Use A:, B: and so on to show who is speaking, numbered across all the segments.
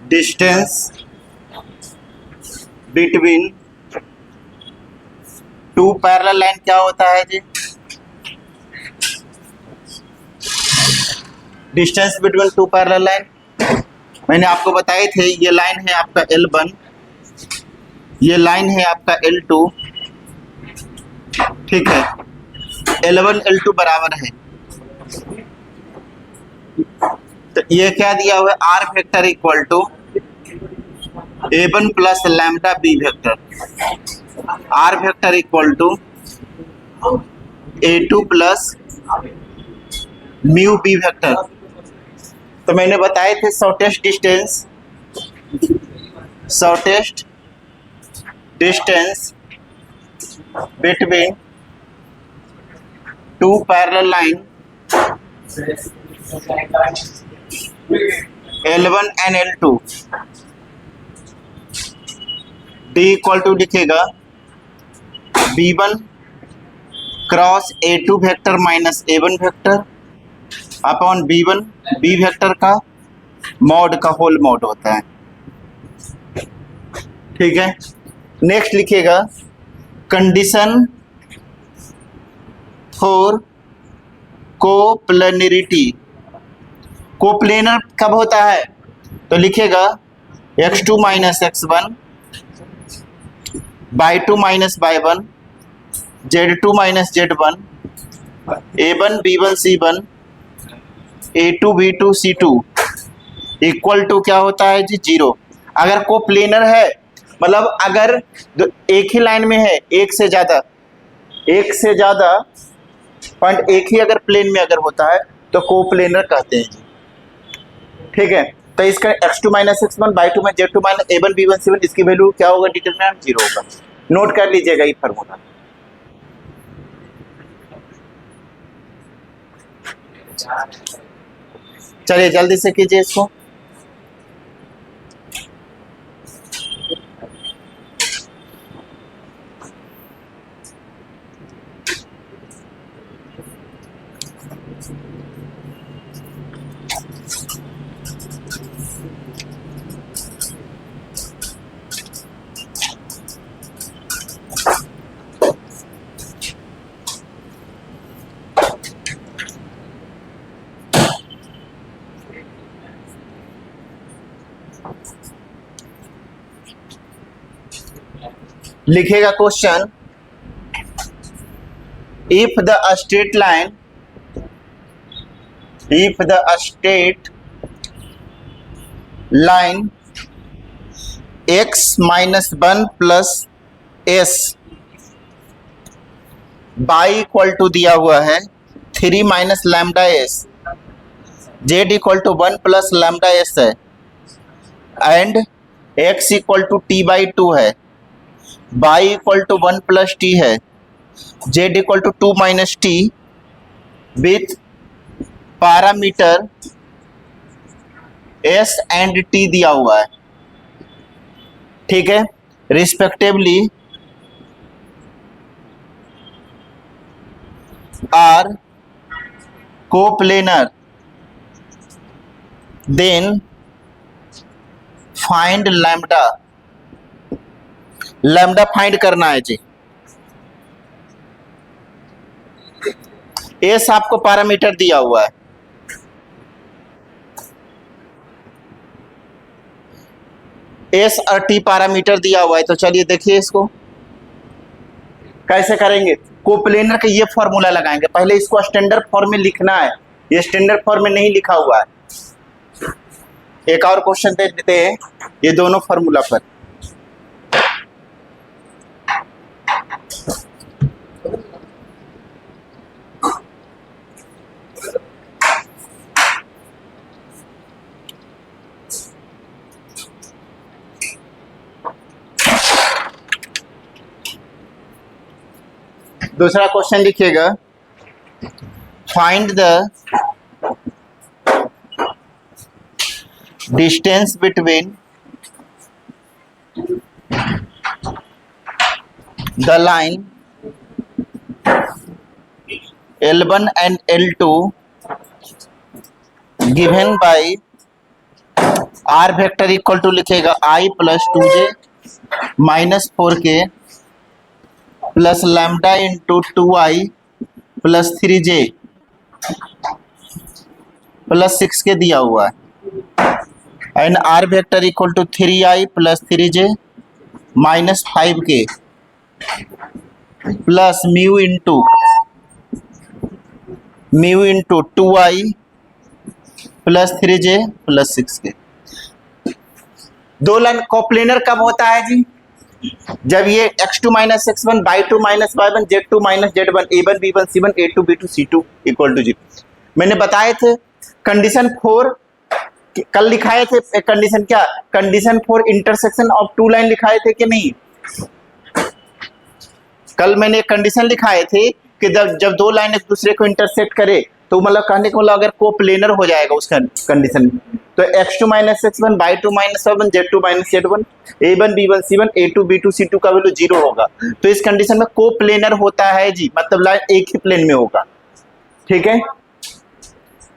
A: Distance between two parallel line क्या होता है जी? Distance between two parallel line मैंने आपको बताए थे, ये लाइन है आपका L1, ये लाइन है आपका L2, ठीक है। L1 L2 बराबर है, तो ये क्या दिया हुआ है? R vector equal to A1 plus lambda B vector, R vector equal to A2 plus mu B vector. तो मैंने बताए थे shortest distance between two parallel line L1 and L2, D equal to लिखेगा B1 cross A2 vector minus A1 vector upon B1 B vector का mod का whole mod होता है, ठीक है। नेक्स्ट लिखिएगा कंडीशन फॉर कोप्लेनरिटी। कोप्लेनर कब होता है? तो लिखेगा x2 minus x1 y2 minus y1 z2 minus z1 a1 b1 c1 a2 b2 c2 equal to क्या होता है जी? 0। अगर कोप्लेनर है मतलब अगर एक ही लाइन में है, एक से ज्यादा पॉइंट एक ही अगर प्लेन में अगर होता है तो कोप्लेनर कहते हैं जी, ठीक है। तो इसका x2 माइनस x1 y2 में z2 minus a1 b1 c1 इसकी वैल्यू क्या होगा? डिटरमिनेंट 0 होगा। नोट कर लीजिएगा ये फार्मूला। चलिए जल्दी से कीजिए इसको। लिखेगा question, if the straight line x minus 1 plus s by equal to दिया हुआ है 3 minus lambda s, z equal to 1 plus lambda s है, and x equal to t by 2 है, y equal to 1 plus t है, z equal to 2 minus t with parameter s and t दिया हुआ है, ठीक है। Respectively are coplanar, then find lambda. Lambda find करना है जी। एस आपको पैरामीटर दिया हुआ है, एस और टी पैरामीटर दिया हुआ है। तो चलिए देखिए इसको कैसे करेंगे। कोप्लेनर का ये फॉर्मूला लगाएंगे, पहले इसको स्टैंडर्ड फॉर्म में लिखना है, ये स्टैंडर्ड फॉर्म में नहीं लिखा हुआ है। एक और क्वेश्चन दे देते हैं ये दोनों फॉर्मूला पर। दूसरा क्वेश्चन लिखिएगा, find the distance between the line L1 and L2 given by r vector equal to लिखेगा i plus 2j minus 4k plus lambda into 2i plus 3j plus 6k दिया हुआ है and r vector equal to 3i plus 3j minus 5k plus mu into 2i plus 3j plus 6k। दो line coplanar कब होता है जी? जब ये x2 minus x1 y2 minus y1 z2 minus z1 a1 b1 c1 a2 b2 c2 equal to 0। मैंने बताए थे condition 4 कल लिखाए थे। कंडीशन क्या? Condition 4 intersection of two line लिखाए थे कि नहीं? कल मैंने कंडीशन लिखाए थे कि जब दो लाइन एक दूसरे को इंटरसेक्ट करे तो मतलब कहने का मतलब अगर कोप्लेनर हो जाएगा उसका कंडीशन में, तो x2 minus x1 y2 minus y1 z2 minus z1 a1 b1 c1 a2 b2 c2 का वैल्यू 0 होगा। तो इस कंडीशन में कोप्लेनर होता है जी, मतलब लाइन एक ही प्लेन में होगा। ठीक है,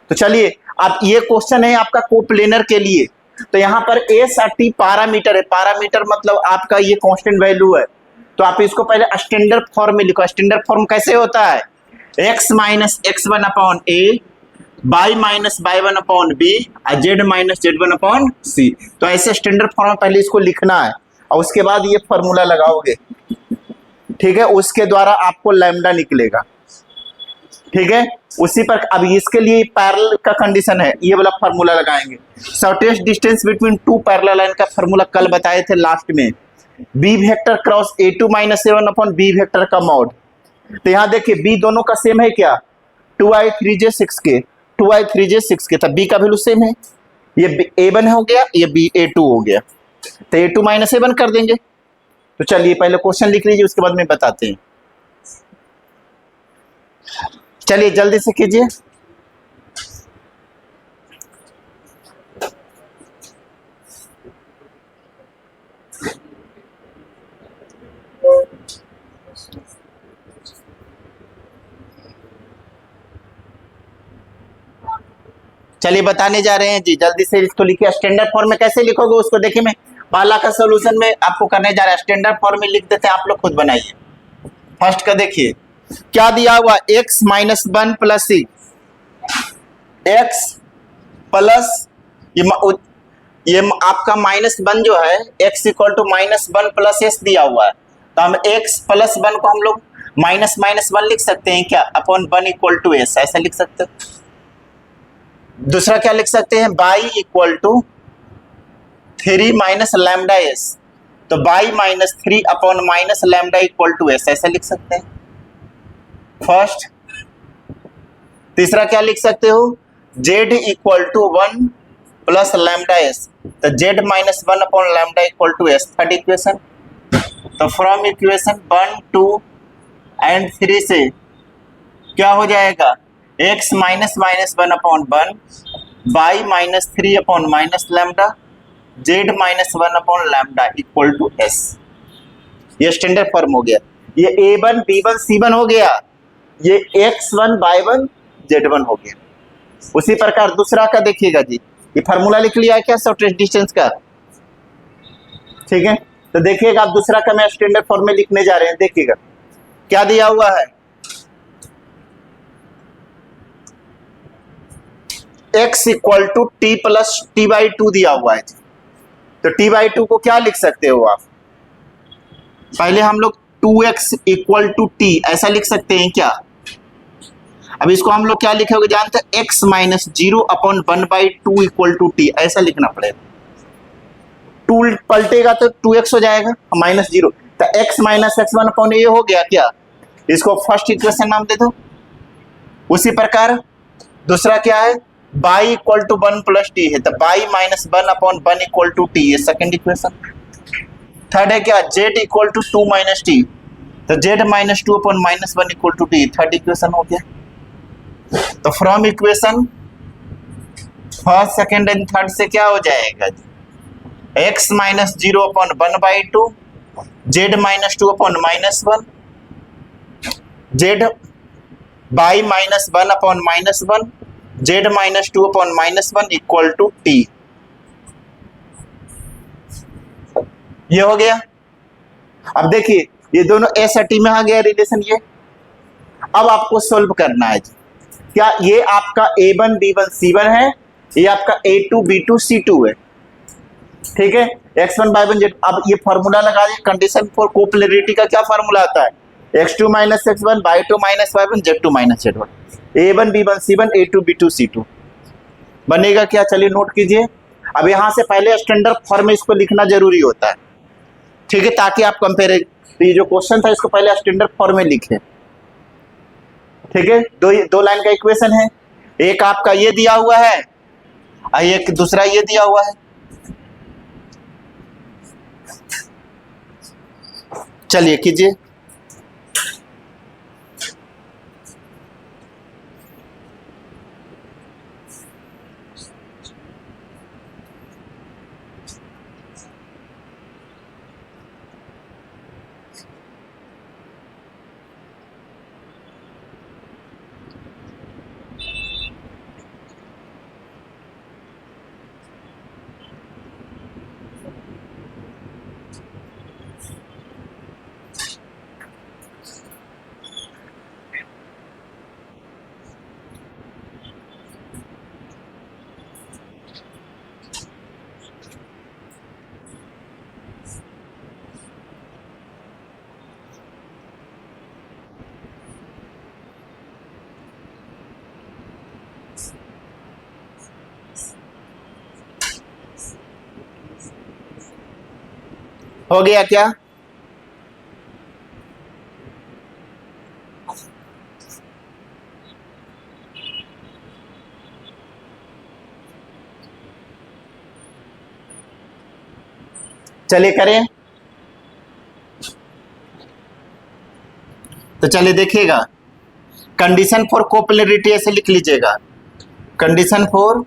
A: तो चलिए अब ये क्वेश्चन है आपका कोप्लेनर के लिए। तो यहाँ पर एस और टी पैरामीटर है। पैरामीटर मतलब आपका ये कांस्टेंट वैल्यू है। तो आप इसको पहले स्टैंडर्ड फॉर्म में लिखो। स्टैंडर्ड फॉर्म कैसे होता है? x minus x1 upon a, y minus y1 upon b और z minus z1 upon c। तो ऐसे स्टैंडर्ड फॉर्म में पहले इसको लिखना है और उसके बाद ये फॉर्मूला लगाओगे। ठीक है, उसके द्वारा आपको लैम्डा निकलेगा। ठीक है, उसी पर अब इसके लिए पैरेलल का कंडीशन है, ये वाला फार्मूला लगाएंगे। Shortest distance between two parallel line का फार्मूला कल बताए थे लास्ट में। B vector cross a2 minus a1 upon B vector का मॉड। तो यहाँ देखिए बी दोनों का सेम है क्या? 2i 3j 6k 2i 3j 6k, तब बी का वैल्यू सेम है। ये a1 हो गया, ये b a2 हो गया, तो a2 माइनस a1 कर देंगे। तो चलिए पहले क्वेश्चन लिख लीजिए, उसके बाद में बताते हैं। चलिए जल्दी से कीजिए। चलिए बताने जा रहे हैं जी, जल्दी से इसको लिखिए। स्टैंडर्ड फॉर्म में कैसे लिखोगे उसको देखिए, मैं पहला का सॉल्यूशन में आपको करने जा रहा है। स्टैंडर्ड फॉर्म में लिख देते हैं, आप लोग खुद बनाइए। फर्स्ट का देखिए क्या दिया हुआ, x minus 1 plus C, X plus ये आपका -1 जो है x equal to -1 plus S दिया हुआ है। तो हम x प्लस 1 को हम लोग माइनस माइनस 1 लिख सकते हैं क्या? अपॉन 1 इक्वल टू एस, ऐसा लिख सकते हैं। दूसरा क्या लिख सकते हैं? y equal to 3 minus lambda S, तो y minus 3 upon minus lambda equal to S, ऐसा लिख सकते हैं फर्स्ट। तीसरा क्या लिख सकते हो? z equal to 1 plus lambda S, तो z minus 1 upon lambda equal to S, third equation. तो फ्रॉम इक्वेशन 1 2 एंड 3 से क्या हो जाएगा? x minus minus 1 upon 1, y minus 3 upon minus lambda, z minus 1 upon lambda equal to S. ये standard form हो गया। ये a1 b1 c1 हो गया, ये x1 y1 z1 हो गया। उसी प्रकार दूसरा का देखिएगा जी, ये फार्मूला लिख लिया है क्या शॉर्टेस्ट डिस्टेंस का? ठीक है, तो देखिएगा आप दूसरा का मैं स्टैंडर्ड फॉर्म में लिखने जा रहे हैं। देखिएगा क्या दिया हुआ है, x equal to T plus T by 2 दिया हुआ है। तो टी बाई 2 को क्या लिख सकते हो आप? पहले हम लोग 2x इक्वल टू टी ऐसा लिख सकते हैं क्या? अब इसको हम लोग क्या लिखेंगे जानते हैं? x minus 0 upon 1 by 2 equal to T, ऐसा लिखना पड़ेगा। 2 पलटेगा तो 2x हो जाएगा माइनस 0, तो x माइनस x1 अपॉन ये हो गया क्या? इसको फर्स्ट इक्वेशन नाम दे दो। उसी प्रकार दूसरा क्या है? y equal to 1 plus T है, तो y minus 1 upon 1 equal to T, ये सेकेंड इक्वेशन। थर्ड है क्या? z equal to 2 minus T, तो z minus 2 upon minus 1 equal to T, third equation हो गया। तो from equation first second and third से क्या हो जाएगा? x minus 0 upon 1 by 2, z minus 2 upon minus 1, z y minus 1 upon minus 1, z minus 2 upon minus 1 equal to T. ये हो गया। अब देखिए ये दोनों एस और टी में आ गया रिलेशन ये। अब आपको सोल्व करना है जी, क्या ये आपका A1 B1 C1 है, ये आपका A2 B2 C2 है, ठीक है। X1 Y1 Z। अब ये फॉर्मूला लगा दिए, कंडीशन फॉर कोप्लेरिटी का क्या फॉर्मूला आता है, X2 minus X1 Y2 minus Y1 Z2 minus Z1, A1 B1 C1 A2 B2 C2 बनेगा क्या, चलिए नोट कीजिए। अब यहां से पहले स्टैंडर्ड फॉर्म में इसको लिखना जरूरी होता है, ठीक है, ताकि आप कंपेयर, ये जो क्वेश्चन था इसको पहले स्टैंडर्ड फॉर्म में लिखे, ठीक है। दो लाइन का इक्वेशन है, एक आपका ये दिया हुआ है और एक दूसरा ये दिया हुआ है। चलिए कीजिए। हो गया क्या, चलिए करें। तो चलिए देखिएगा, कंडीशन फॉर कोप्लेरिटी ऐसे लिख लीजिएगा, कंडीशन फॉर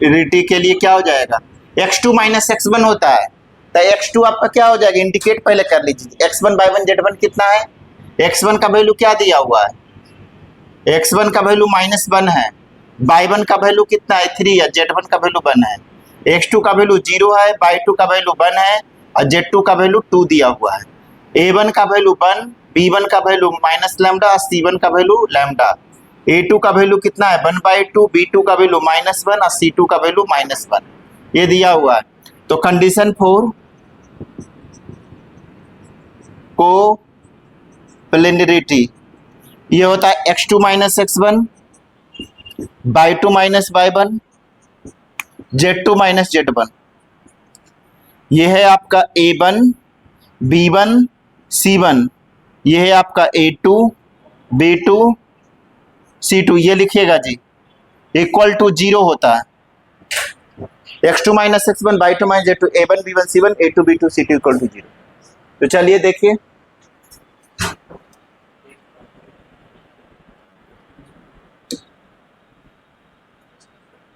A: रिटी के लिए क्या हो जाएगा, x2 माइनस x1 होता है, तो x2 आपका क्या हो जाएगा, इंडिकेट पहले कर लीजिए, x1 y1 z1 कितना है, x1 का वैल्यू क्या दिया हुआ है, x1 का वैल्यू -1 है, y1 का वैल्यू कितना है 3 है, z1 का वैल्यू 1 है, x2 का वैल्यू 0 है, y2 का वैल्यू 1 है और z2 का वैल्यू 2 दिया हुआ है, a1 का वैल्यू 1, b1 का वैल्यू माइनस लैम्डा और c1 का वैल्यू लैम्डा, A2 का वैल्यू कितना है 1/2, B2 का वैल्यू -1 और C2 का वैल्यू -1, ये दिया हुआ है। तो कंडीशन फॉर कोप्लेरिटी ये होता है x2 minus x1 y2 minus y1 z2 minus z1। ये है आपका A1 B1 C1, ये है आपका A2 B2 C2, ये लिखिएगा जी, इक्वल टू 0 होता है, x2 minus x1 y2 minus z2 A1 B1 C1 A2 B2 C2 equal to 0। तो चलिए देखिए,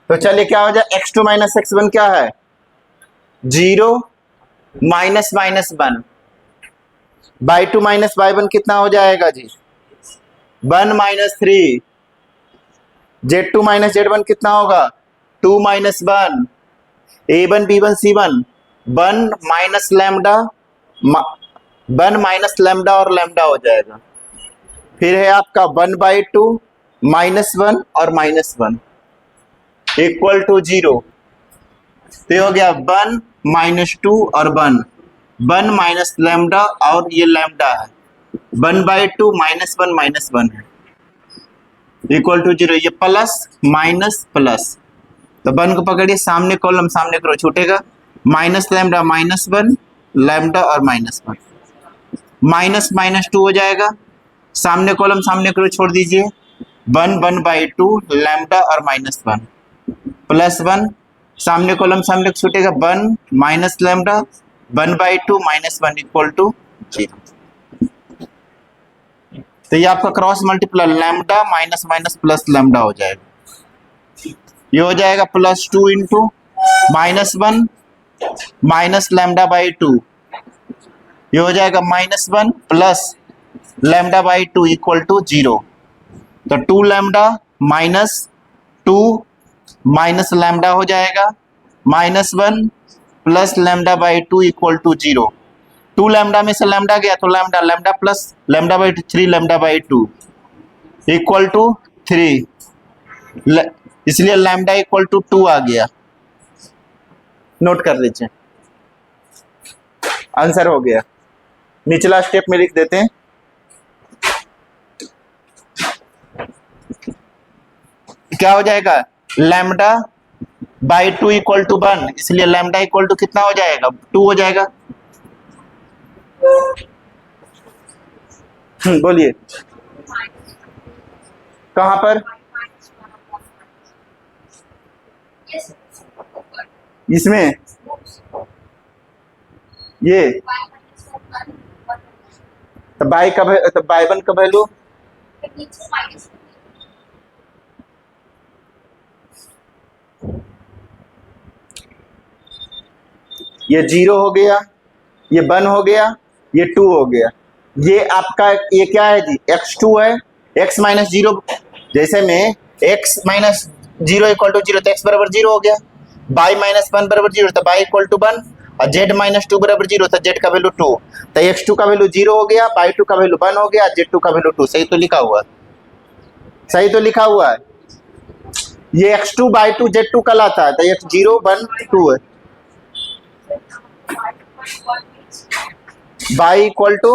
A: तो चलिए क्या हो जाए, x2 माइनस x1 क्या है 0 minus minus 1, y2 minus y1 कितना हो जाएगा जी 1 माइनस 3, Z2 माइनस Z1 कितना होगा 2 minus 1, A1 B1 C1 1 minus lambda, 1 minus lambda और लैम्डा हो जाएगा, फिर है आपका 1/2 -1 और -1 इक्वल टू 0, तो हो गया 1 -2 और 1 माइनस लैम्डा और ये लैम्डा है 1/2 -1 -1 है इक्वल टू 0, ये प्लस माइनस प्लस, तो 1 को पकड़िए, सामने कॉलम सामने करो छूटेगा, माइनस लैम्डा -1 लैम्डा और -1, माइनस -2 हो जाएगा, सामने कॉलम सामने करो छोड़ दीजिए, 1/2 लैम्डा और -1 प्लस 1, सामने कॉलम सामने छूटेगा 1 माइनस लैम्डा 1/2 -1 इक्वल टू 0। तो ये आपका cross multiply lambda minus minus plus lambda हो जाएगा, ये हो जाएगा +2 इंटू -1 माइनस लैम्डा/2, ये हो जाएगा -1 प्लस लैम्डा/2 इक्वल टू 0, तो 2 लैम्डा -2 माइनस लैम्डा हो जाएगा -1 plus lambda by 2 equal to 0। 2 lambda में से लैम्डा गया तो lambda, lambda plus lambda by 3 lambda by 2 equal to 3, इसलिए लैम्डा इक्वल टू 2 आ गया। नोट कर लीजिए, आंसर हो गया। निचला स्टेप में लिख देते हैं। क्या हो जाएगा? लैम्डा बाई 2 इक्वल टू 1, इसलिए लैम्डा इक्वल टू कितना हो जाएगा? 2 हो जाएगा। बोलिए कहां पर? इसमें ये तो बाई का तो बाई 1 का वैल्यू ये 0 हो गया, ये 1 हो गया, ये 2 हो गया। ये आपका ये क्या है जी? x2 है। x माइनस 0, जैसे में x माइनस 0 इक्वल टू 0 तो x बराबर 0 हो गया। बाई माइनस 1 बराबर 0 तो बाई इक्वल टू 1, और z माइनस 2 बराबर 0 तो z का वैल्यू 2। तो x2 का वैल्यू 0 हो गया, बाई 2 का वैल्यू 1 हो गया, z2 का वैल्यू 2। सही तो लिखा हुआ है, सही तो लिखा हुआ है। ये x2 बाई 2 z2 कहलाता है, तो x 0 1 2 है। बाई इक्वल टू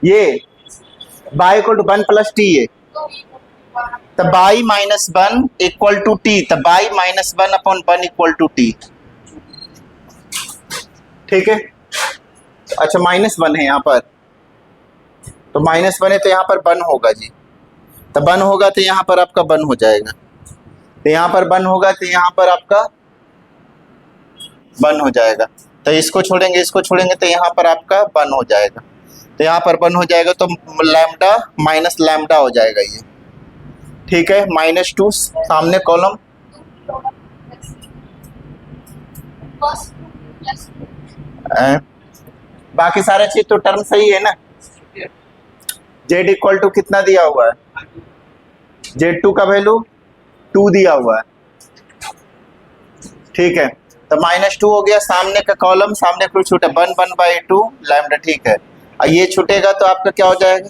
A: ये y equal to 1 plus T है, तो y minus 1 equal to t, तो y minus 1 upon 1 equal to t. ठीक है, अच्छा -1 है यहाँ पर, तो -1 है तो यहाँ पर 1 होगा जी। तो 1 होगा तो यहाँ पर आपका 1 हो जाएगा, तो यहाँ पर 1 होगा तो यहाँ पर आपका 1 हो जाएगा। तो इसको छोड़ेंगे, इसको छोड़ेंगे तो यहाँ पर आपका 1 हो जाएगा। तो यहाँ पर 1 हो जाएगा तो लैम्डा माइनस लैम्डा हो जाएगा ये। ठीक है, -2 सामने कॉलम, बाकी सारे चीज तो टर्म सही है ना। z इक्वल टू कितना दिया हुआ है? z2 का वैल्यू 2 दिया हुआ है। ठीक है, तो -2 हो गया, सामने का कॉलम, सामने कुछ छूटा 1 1 बाई 2 लैम्डा। ठीक है, और ये छूटेगा तो आपका क्या हो जाएगा?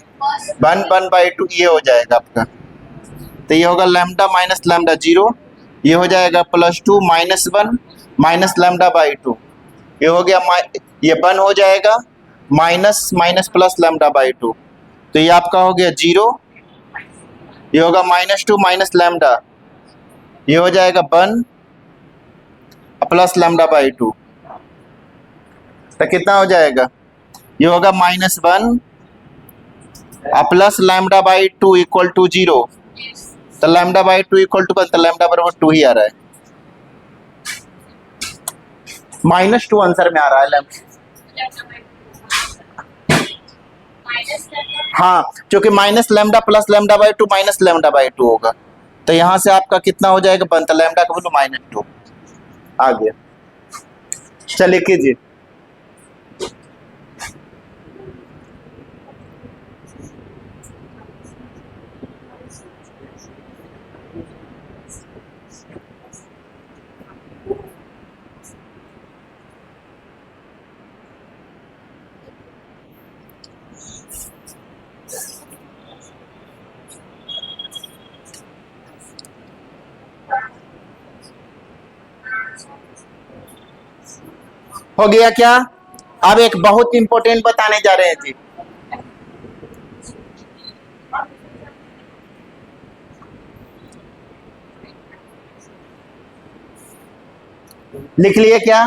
A: 1 1 बाई 2 ये हो जाएगा आपका। तो ये होगा लैम्डा माइनस लैम्डा 0, ये हो जाएगा +2 -1 माइनस लैम्डा बाई 2, ये हो गया ये 1 हो जाएगा, minus minus plus lambda by 2, तो ये आपका हो गया 0, ये होगा -2 माइनस लैम्डा, ये हो जाएगा 1 प्लस लैम्डा बाई 2, तो कितना हो जाएगा? ये होगा -1 plus lambda by 2 equal to 0, तो लैम्डा बाई 2 इक्वल टू 1, तो लैम्डा बराबर 2 ही आ रहा है। -2 आंसर में आ रहा है। हाँ, क्योंकि minus lambda plus lambda by 2 minus lambda by 2 होगा, तो यहाँ से आपका कितना हो जाएगा? 1, तो लैम्डा का वैल्यू -2 आ गया। चलिए कीजिए। हो गया क्या? अब एक बहुत इंपॉर्टेंट बताने जा रहे हैं जी। लिख लिए क्या?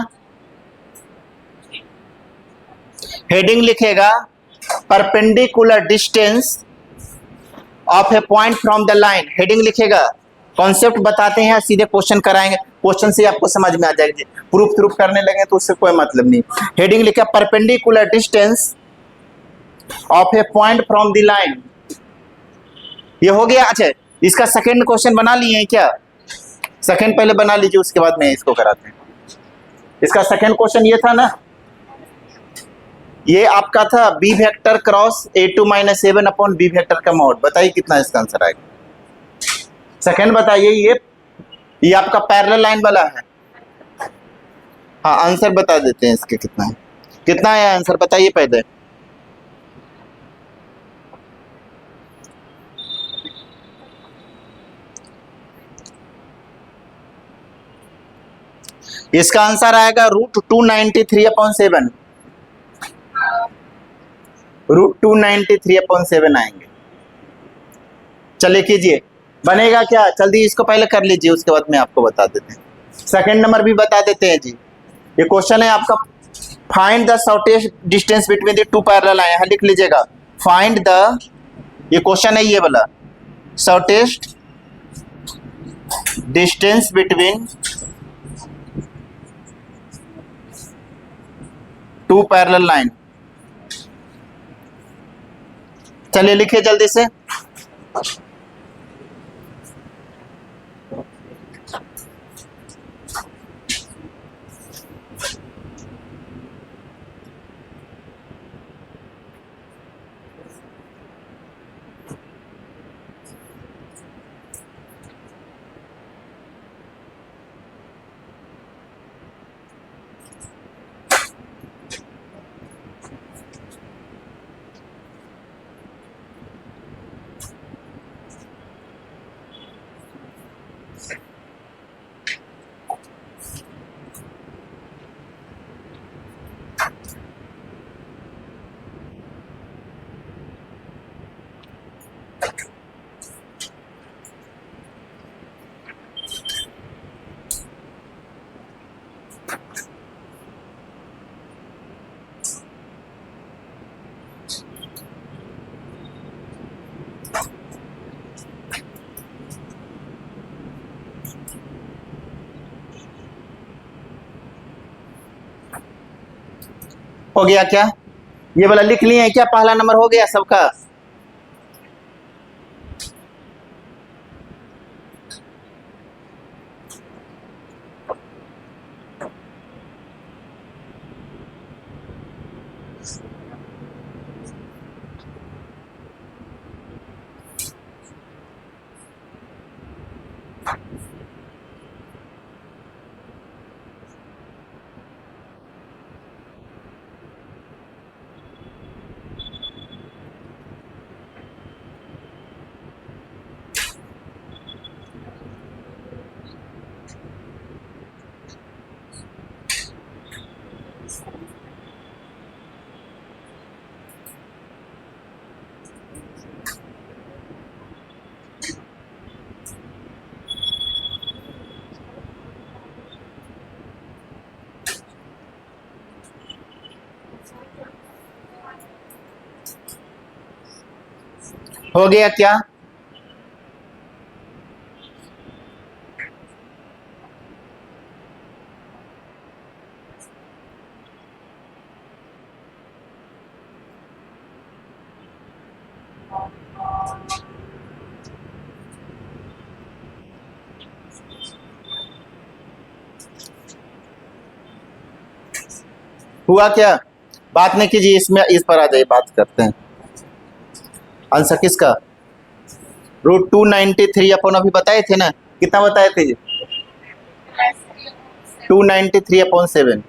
A: हेडिंग लिखेगा perpendicular distance of A point from the line. Heading लिखेगा, कॉन्सेप्ट बताते हैं, सीधे क्वेश्चन कराएंगे, क्वेश्चन से आपको समझ में आ जाएगी। प्रूफ प्रूफ करने लगे तो उससे कोई मतलब नहीं। हेडिंग लिखा perpendicular distance of A point from the line, ये हो गया। अच्छा, इसका सेकंड क्वेश्चन बना लिए हैं क्या? सेकंड पहले बना लीजिए, उसके बाद में इसको कराते हैं। इसका सेकंड क्वेश्चन ये था ना, ये आपका था B vector cross a2 - a1 upon B vector का मॉड। बताइए कितना इसका आंसर आएगा? सेकंड बताइए। ये आपका पैरेलल लाइन वाला है, हाँ आंसर बता देते हैं इसके कितना है, कितना है आंसर बताइए पहले। इसका आंसर आएगा √293/7, √293/7 आएंगे। चलिए कीजिए, बनेगा क्या, जल्दी इसको पहले कर लीजिए, उसके बाद मैं आपको बता देते हैं। सेकंड नंबर भी बता देते हैं जी। ये क्वेश्चन है आपका, find the shortest distance between the two parallel line. यहाँ लिख लीजिएगा, फाइंड द, ये क्वेश्चन है ये वाला, shortest distance between two parallel line. चलिए लिखिए जल्दी से। हो गया क्या, ये वाला लिख लिए हैं क्या, पहला नंबर हो गया सबका। हो गया क्या, हुआ क्या, बात नहीं कीजिए, इसमें इस पर आ जाइए, बात करते हैं। आंसर किसका, √293 अपन अभी बताए थे ना, कितना बताए थे, 293/7।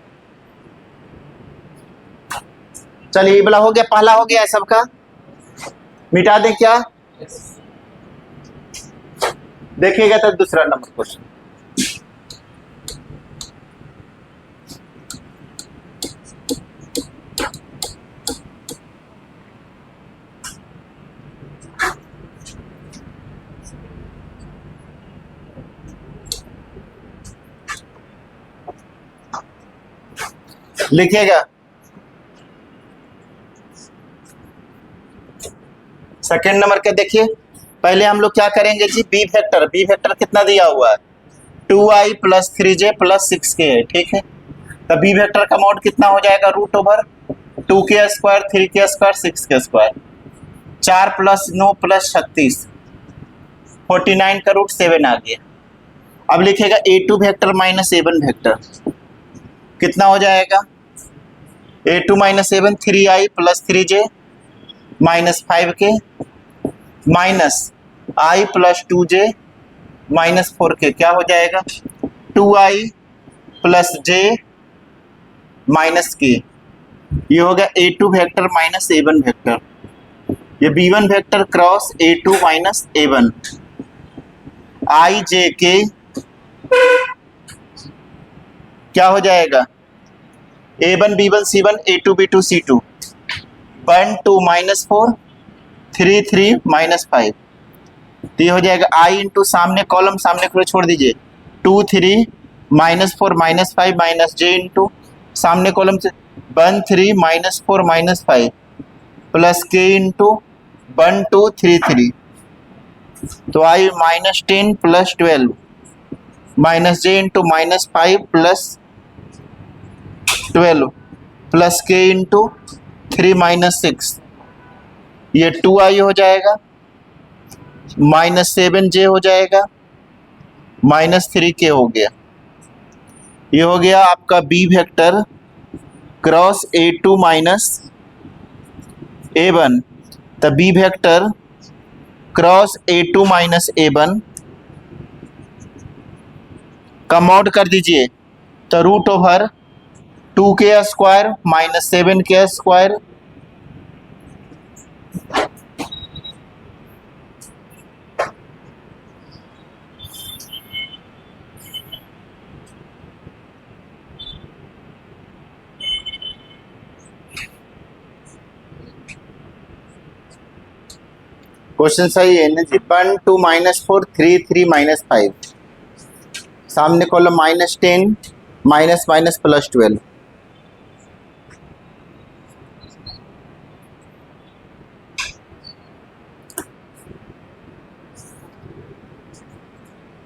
A: चलिए ये वाला हो गया, पहला हो गया है सबका, मिटा दें क्या, देखिएगा तो दूसरा नंबर क्वेश्चन। लिखिएगा, सेकेंड नंबर का देखिए, पहले हम लोग क्या करेंगे जी, बी वेक्टर, बी वेक्टर कितना दिया हुआ है, 2i + 3j + 6k है, ठीक है। तो बी वेक्टर का मॉड कितना हो जाएगा, √2k², 3k², 6k², 4 + 9 + 36, 49 का √7 आ गया। अब लिखेगा a2 वेक्टर - a1 वेक्टर, कितना हो जाएगा, a2 - a1 3i + 3j -5k -i + 2j -4k, क्या हो जाएगा, 2i + j माइनस के, ये हो गया A2 vector minus A1 vector, ये B1 vector cross A2 minus A1, I J K क्या हो जाएगा, A1 B1 C1 A2 B2 C2, 1 2 minus 4 3 3 minus 5, तो ये हो जाएगा I इंटू सामने कॉलम सामने को छोड़ दीजिए, 2 3 minus 4 minus 5 minus J into सामने कॉलम से 1 3 minus 4 minus 5 plus K into 1 2 3 3, तो I minus 10 plus 12 minus J into minus 5 plus 12 plus K into 3 minus 6, ये 2I हो जाएगा, माइनस 7J हो जाएगा, माइनस 3K हो गया, ये हो गया आपका B vector cross A2 minus A1, तो B vector cross A2 minus A1 का मॉड कर दीजिए, तो root over 2K square minus 7K square question सही है ना जी। 1 2 माइनस 4 3 3 माइनस 5, सामने column minus 10 minus minus plus 12,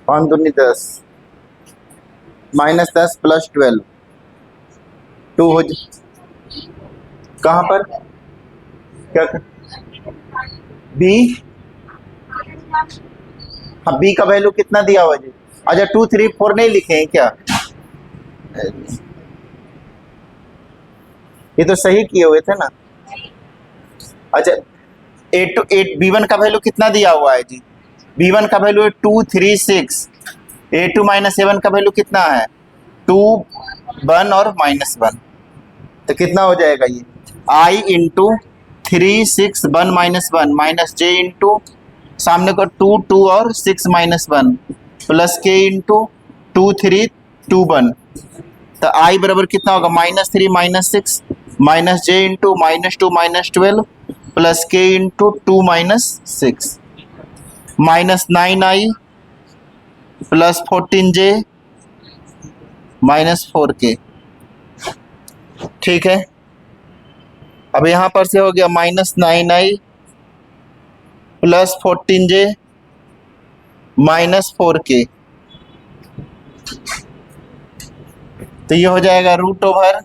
A: पाँच दूनी 10 माइनस 10 प्लस 12, 2 हो कहाँ पर क्या B, हाँ B का वैल्यू कितना दिया हुआ जी, अच्छा 2 3 4 नहीं लिखे हैं क्या, ये तो सही किए हुए थे ना। अच्छा A2 B1 का वैल्यू कितना दिया हुआ है जी, B1 का वैल्यू है 2 3 6, A2 माइनस A1 का वैल्यू कितना है 2 1 और माइनस 1, तो कितना हो जाएगा ये I into 3 6 1 minus 1 minus J into सामने को 2 2 और 6 माइनस 1 प्लस K इंटू 2 3 2 1, तो I बराबर कितना होगा minus 3 minus 6 minus J into minus 2 minus 12 plus K into 2 minus 6 minus 9I plus 14J minus 4K, ठीक है। अब यहाँ पर से हो गया minus 9I plus 14J minus 4K, तो ये हो जाएगा root over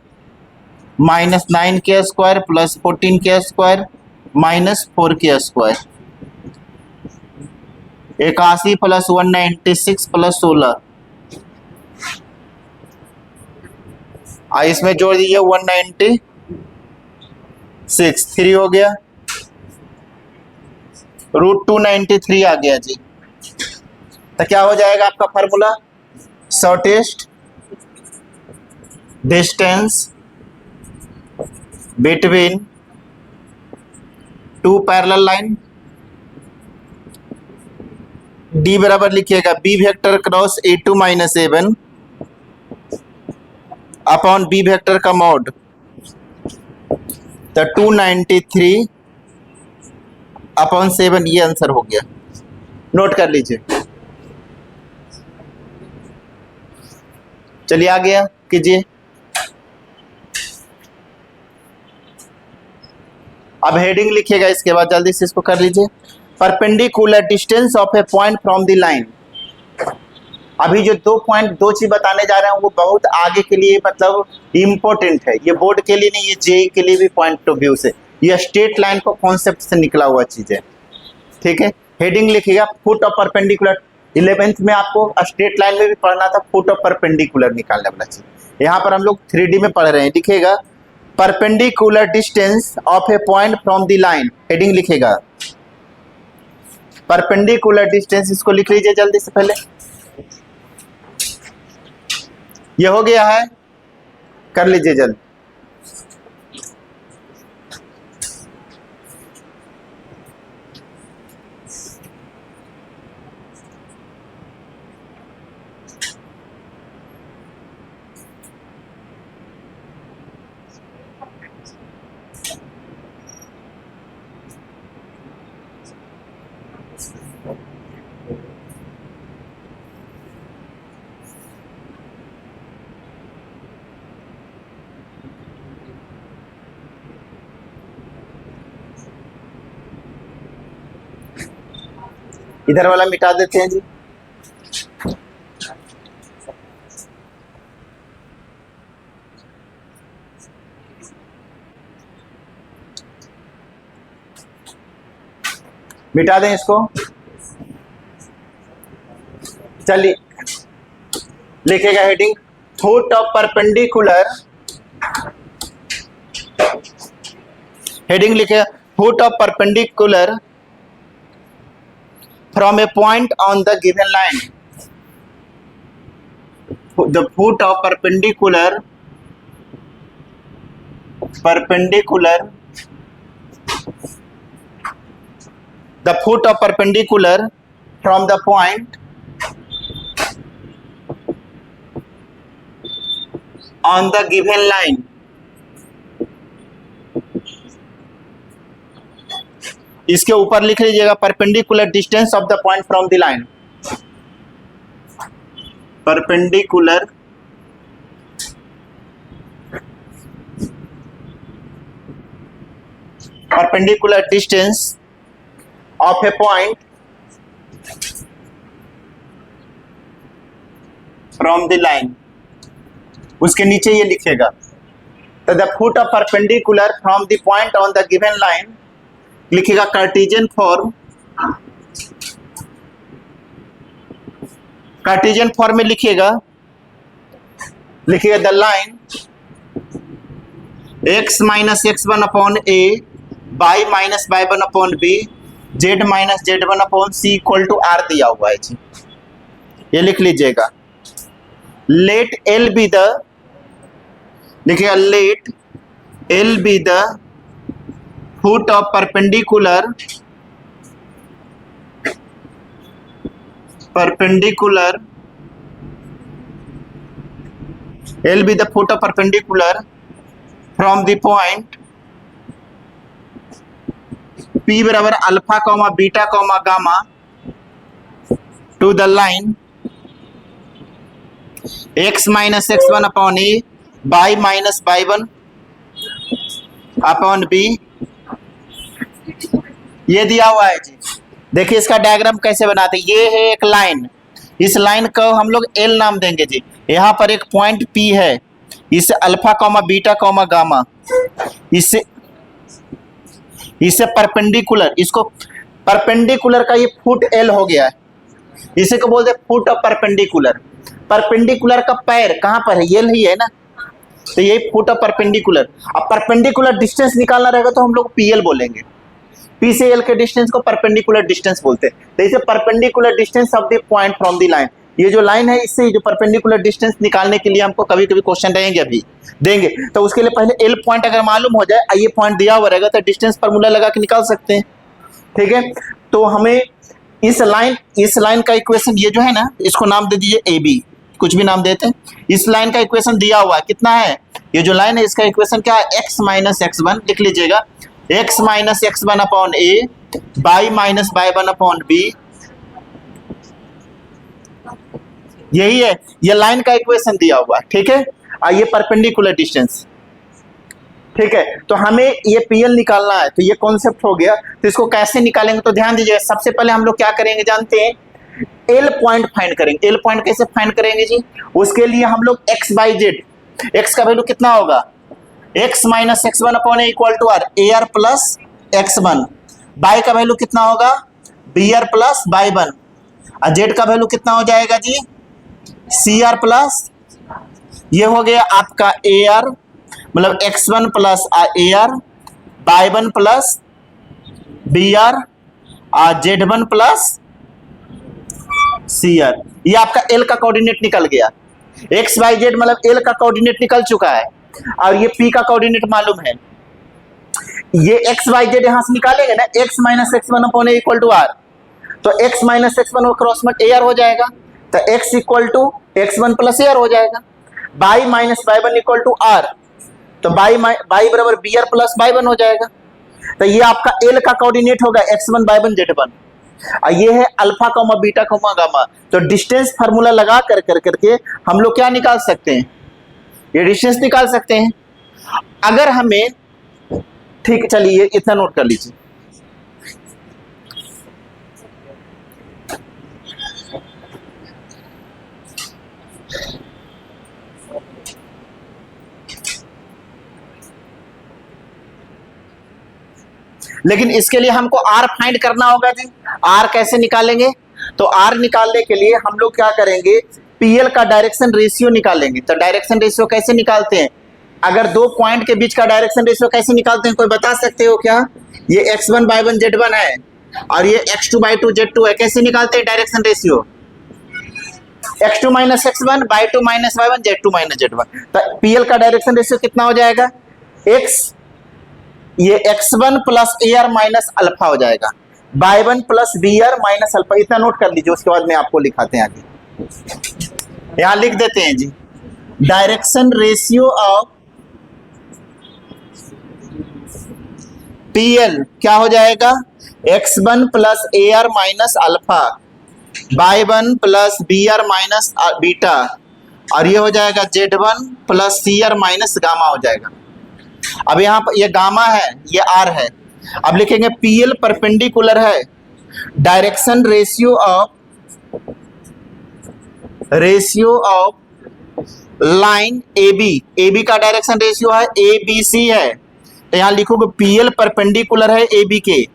A: minus 9K square plus 14K square minus 4K square, 81 प्लस 196 प्लस 16, इसमें जोड़ दीजिए 196, 3 हो गया, रूट 293 आ गया जी, तो क्या हो जाएगा आपका formula, shortest distance between two parallel line, D बराबर लिखिएगा B vector cross A2 minus A1 upon B vector का मॉड, तो 293 अपॉन 7, ये आंसर हो गया, नोट कर लीजिए। चलिए आ गया कीजिए, अब हेडिंग लिखिएगा, इसके बाद जल्दी से इसको कर लीजिए। Perpendicular distance of A point from the line, अभी जो दो चीज बताने जा रहे हैं वो बहुत आगे के लिए मतलब इम्पोर्टेंट है, ये बोर्ड के लिए नहीं, ये जेई के लिए भी पॉइंट ऑफ व्यू से, ये स्ट्रेट लाइन को कॉन्सेप्ट से निकला हुआ चीज है, ठीक है। हेडिंग लिखिएगा फुट ऑफ परपेंडिकुलर, 11th में आपको स्ट्रेट लाइन में भी पढ़ना था, फुट ऑफ परपेंडिकुलर निकालने वाला चीज, यहाँ पर हम लोग 3D में पढ़ रहे हैं। लिखिएगा perpendicular distance of A point from the line, heading लिखिएगा परपेंडिकुलर डिस्टेंस, इसको लिख लीजिए जल्दी से पहले, ये हो गया है, कर लीजिए जल्दी। इधर वाला मिटा देते हैं जी। मिटा दें इसको। चलिए लिखेगा heading foot of perpendicular, heading लिखेगा foot of perpendicular from a point on the given line. The foot of perpendicular the foot of perpendicular from the point on the given line इसके ऊपर लिख लीजिएगा perpendicular distance of the point from the line. Perpendicular distance of a point from the line, उसके नीचे ये लिखेगा तो the foot of perpendicular from the point on the given line, लिखेगा कार्टेशियन फॉर्म में लिखेगा the line x minus x1 upon a y minus y1 upon b z minus z1 upon c equal to r दिया हुआ है जी, ये लिख लीजिएगा। लेट l बी द, लिखिएगा let l be the foot of perpendicular l be the foot of perpendicular from the point P बराबर alpha comma beta comma gamma to the line x minus x1 upon A y minus y1 upon b, ये दिया हुआ है जी। देखिए इसका diagram कैसे बनाते हैं। ये है एक लाइन, इस लाइन को हम लोग L नाम देंगे जी। यहाँ पर एक पॉइंट P है, इसे alpha comma beta comma gamma, इसे परपेंडिकुलर, इसको परपेंडिकुलर का ये फुट L हो गया है, इसे को बोलते हैं फुट ऑफ परपेंडिकुलर। परपेंडिकुलर का पैर कहाँ पर है, L ही है ना, तो ये फुट ऑफ परपेंडिकुलर। अब परपेंडिकुलर डिस्टेंस निकालना रहेगा तो हम लोग PL बोलेंगे, P से L के डिस्टेंस को परपेंडिकुलर डिस्टेंस बोलते हैं। तो इसे perpendicular distance of the point from the line, ये जो लाइन है इससे जो परपेंडिकुलर डिस्टेंस निकालने के लिए हमको कभी कभी क्वेश्चन रहेंगे, अभी देंगे, तो उसके लिए पहले L पॉइंट अगर मालूम हो जाए, ये पॉइंट दिया हुआ रहेगा तो डिस्टेंस फार्मूला लगा के निकाल सकते हैं। ठीक है, तो हमें इस लाइन का इक्वेशन, ये जो है ना, इसको नाम दे दीजिए AB, कुछ भी नाम देते हैं। इस लाइन का इक्वेशन दिया हुआ है, कितना है, ये जो लाइन है इसका इक्वेशन क्या है, x माइनस x1, लिख लीजिएगा x minus x1 upon a y minus y1 upon b, यही है, ये लाइन का इक्वेशन दिया हुआ है। ठीक है, और ये परपेंडिकुलर डिस्टेंस। ठीक है, तो हमें ये PL निकालना है, तो ये कॉन्सेप्ट हो गया। तो इसको कैसे निकालेंगे, तो ध्यान दीजिए, सबसे पहले हम लोग क्या करेंगे जानते हैं, L पॉइंट फाइंड करेंगे। L पॉइंट कैसे फाइंड करेंगे जी, उसके लिए हम लोग x बाई जेड, x का वैल्यू कितना होगा, x minus x1 upon a equal to r, AR plus x1, y का वैल्यू कितना होगा, BR प्लस y1, और z का वैल्यू कितना हो जाएगा जी, CR प्लस, ये हो गया आपका AR, मतलब x1 plus AR, y1 plus BR और Z1 प्लस CR। ये आपका L का कोऑर्डिनेट निकल गया। x y z मतलब L का कोऑर्डिनेट निकल चुका है, और ये P का कोऑर्डिनेट मालूम है। ये x y z यहां से निकालेंगे ना, x minus x1 upon a equal to r, तो x माइनस x1 क्रॉस में AR हो जाएगा, तो x equal to x1 plus AR हो जाएगा। y minus y1 equal to r, तो y बराबर BR प्लस y1 हो जाएगा। तो ये आपका L का कोऑर्डिनेट होगा x1 y1 z1, और ये है alpha comma beta comma gamma. तो डिस्टेंस फार्मूला लगा करके हम लोग क्या निकाल सकते हैं, ये डिस्टेंस निकाल सकते हैं। अगर हमें, ठीक, चलिए इतना नोट कर लीजिए, लेकिन इसके लिए हमको आर फाइंड करना होगा जी। आर कैसे निकालेंगे? तो आर निकालने के लिए हम लोग क्या करेंगे, पीएल का डायरेक्शन रेशियो निकालेंगे। तो डायरेक्शन रेशियो कैसे निकालते हैं? अगर दो पॉइंट के बीच का डायरेक्शन रेशियो कैसे निकालते हैं, कोई बता सकते हो क्या? ये x1/1 z1 है और ये x2/2 z2 है। कैसे निकालते हैं direction ratio? x2 - x1 y2 - y1 z2 - z1। तो पीएल का डायरेक्शन रेशियो कितना हो जाएगा? x, ये x1 plus AR minus alpha हो जाएगा, y1 plus BR minus alpha. इतना नोट कर लीजिए, उसके बाद में आपको लिखाते हैं आगे। यहां लिख देते हैं जी, डायरेक्शन रेशियो ऑफ PL क्या हो जाएगा? x1 plus AR minus alpha, y1 plus BR minus beta, और ये हो जाएगा z1 plus CR minus gamma हो जाएगा। अब यहाँ पर ये गामा है, ये R है। अब लिखेंगे PL परपेंडिकुलर है, direction ratio of line AB का डायरेक्शन रेशियो है ABC है। तो यहाँ लिखोगे PL परपेंडिकुलर है AB के,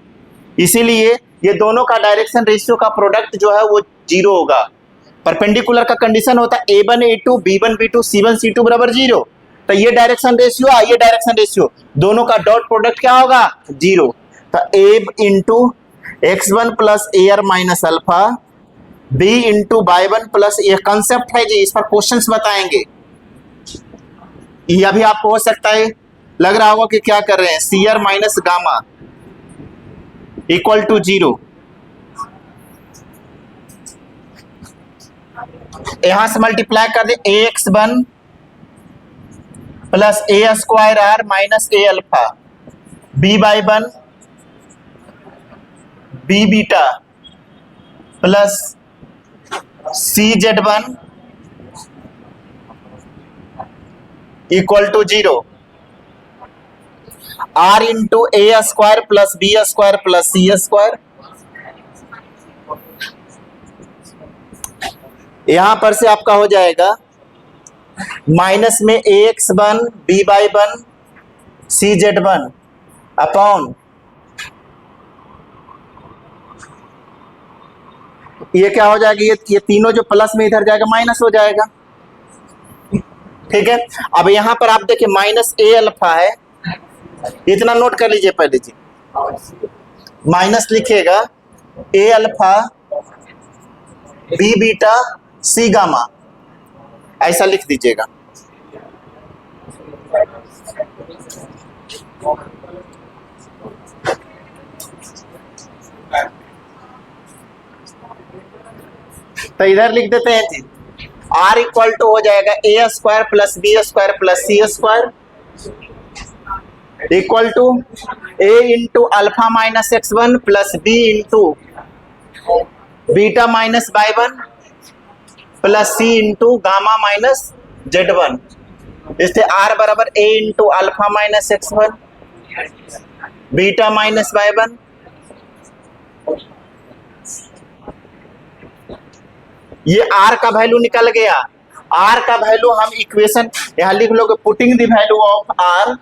A: इसीलिए ये दोनों का डायरेक्शन रेशियो का प्रोडक्ट जो है वो 0 होगा। परपेंडिकुलर का कंडीशन होता है A1 A2 B1 B2 C1 C2 बराबर 0। तो ये डायरेक्शन रेशियो और ये डायरेक्शन रेशियो दोनों का डॉट प्रोडक्ट क्या होगा? 0। तो A into x1 plus AR minus alpha, B into y1 plus, ये कंसेप्ट है जी, इस पर क्वेश्चंस बताएंगे। यह भी आपको हो सकता है लग रहा होगा कि क्या कर रहे हैं, CR minus gamma equal to 0। यहां से मल्टीप्लाई कर दे, AX1 plus A² minus A alpha, B/1 B beta plus CZ1 equal to 0, R into A² plus B² plus C²। यहां पर से आपका हो जाएगा माइनस में AX1 B/1 CZ1 अपॉन, ये क्या हो जाएगा, ये तीनों जो प्लस में इधर जाएगा माइनस हो जाएगा। ठीक है, अब यहां पर आप देखिए माइनस A अल्फा है, इतना नोट कर लीजिए पहले जी। माइनस लिखिएगा A alpha B beta C gamma, ऐसा लिख दीजिएगा। तो इधर लिख देते हैं जी, R इक्वल टू हो जाएगा A² plus B² plus C² equal to A into alpha minus x1 plus B into beta minus y1 plus C into gamma minus z1। इससे R बराबर A into alpha minus x1 beta minus y1 ये R का value निकल गया। R का value हम equation यहां लिख लोगे, putting the value of R,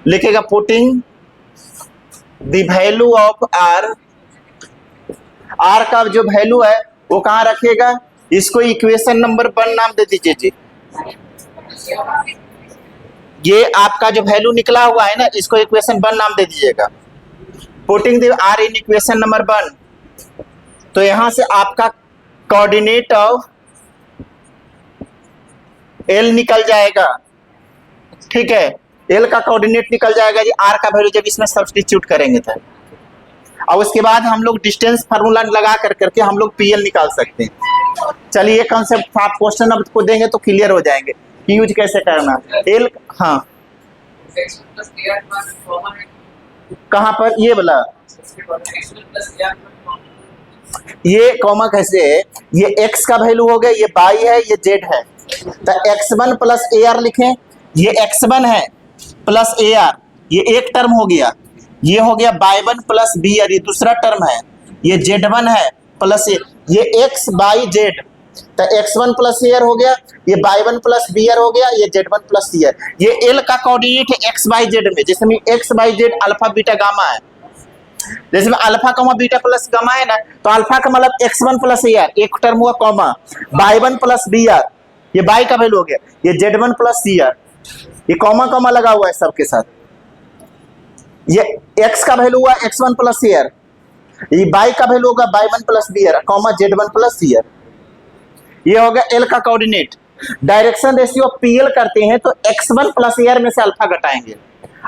A: लिखेगा putting the value of R। R का जो वैल्यू है वो कहाँ रखिएगा, इसको इक्वेशन नंबर 1 नाम दे दीजिए जी। ये आपका जो वैल्यू निकला हुआ है ना, इसको इक्वेशन 1 नाम दे दीजिएगा। Putting the R in equation number 1। तो यहां से आपका कोऑर्डिनेट ऑफ L निकल जाएगा। ठीक है, L का कोऑर्डिनेट निकल जाएगा जी, R का वैल्यू जब इसमें सब्स्टिट्यूट करेंगे तो। और उसके बाद हम लोग डिस्टेंस फार्मूला लगा करके हम लोग PL निकाल सकते हैं। चलिए ये कॉन्सेप्ट आप क्वेश्चन अब को देंगे तो क्लियर हो जाएंगे कि यूज कैसे करना। L हाँ कहाँ पर, ये बोला ये कॉमा कैसे है, ये x का वैल्यू हो गया, ये y है, ये z है। तो x1 प्लस AR लिखें, ये x1 है प्लस AR, ये एक टर्म हो गया। ये हो गया y1 प्लस BR, ये दूसरा टर्म है। ये z1 है प्लस ये x by z, तो x1 प्लस एयर हो गया, ये y1 प्लस बीयर हो गया, ये z1 प्लस ईयर। ये एल का कोऑर्डिनेट है एक्स वाई जेड में, जिसमें X Y Z alpha beta gamma है। जैसे में alpha comma beta plus gamma है ना, तो अल्फा का मतलब x1 प्लस एयर, एक टर्म हुआ कॉमा, y1 प्लस बीयर, ये y का वैल्यू हो गया, ये z1 प्लस ईयर, ये कॉमा कॉमा लगा हुआ है सबके साथ। ये x का वैल्यू हुआ x1 प्लस ईयर, ये y का वैल्यू होगा y1 plus BR, comma z1 plus AR. ये हो गया एल का कोऑर्डिनेट। डायरेक्शन रेशियो पीएल करते हैं तो x1 प्लस एयर में से अल्फा घटाएंगे,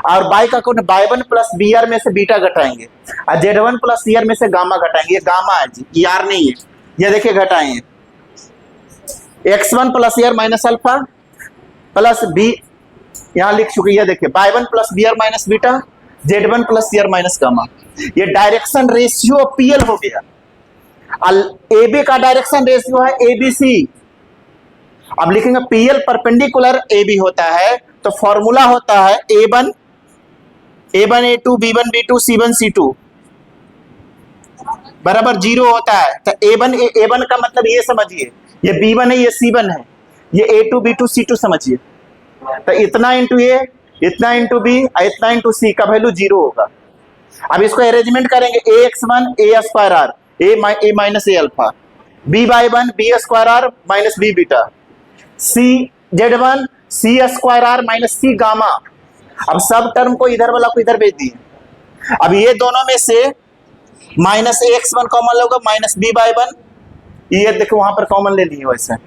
A: और y का कोण y1 प्लस बीयर में से बीटा घटाएंगे, और z1 प्लस ईयर में से गामा घटाएंगे। ये गामा है जी, ये आर नहीं है। ये देखिए घटाएंगे, x1 plus AR minus alpha plus B, यहाँ लिख चुके हैं, देखिए y1 plus BR minus beta, z1 plus AR minus gamma. ये डायरेक्शन रेशियो पीएल हो गया। ए बी का डायरेक्शन रेशियो है ABC। अब लिखेंगे पीएल परपेंडिकुलर AB होता है, तो फॉर्मूला होता है A1 A2 B1 B2 C1 C2 बराबर 0 होता है। तो A1 का मतलब ये समझिए, ये B1 है, ये C1 है, ये A2 B2 C2 समझिए। तो इतना इंटू ए, इतना इंटू बी, इतना इंटू सी का वैल्यू 0 होगा। अब इसको अरेंजमेंट करेंगे, AX1 A square R, A minus A alpha, B/1 B square R minus B beta, Z1 C square R minus C gamma. अब सब टर्म को इधर वाला को इधर भेज दिए। अब ये दोनों में से माइनस AX1 कॉमन होगा, माइनस B/1, ये देखो वहां पर कॉमन ले लिए वैसे।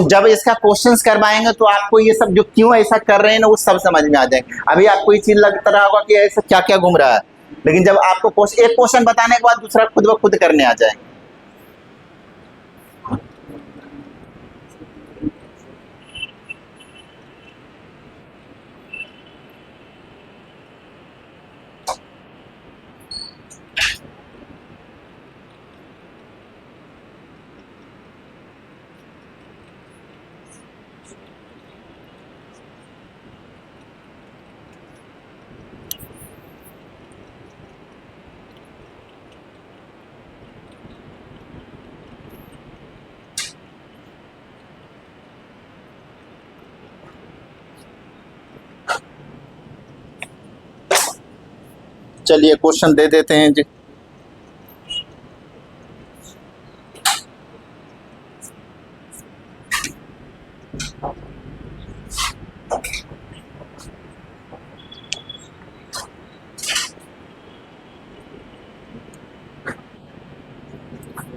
A: जब इसका क्वेश्चंस करवाएंगे तो आपको ये सब जो क्यों ऐसा कर रहे हैं ना, वो सब समझ में आ जाएगा। अभी आपको ये चीज लगता रहा होगा कि ऐसा क्या क्या घूम रहा है, लेकिन जब आपको एक क्वेश्चन बताने के बाद दूसरा खुद ब खुद करने आ जाएंगे। चलिए क्वेश्चन दे देते हैं जी।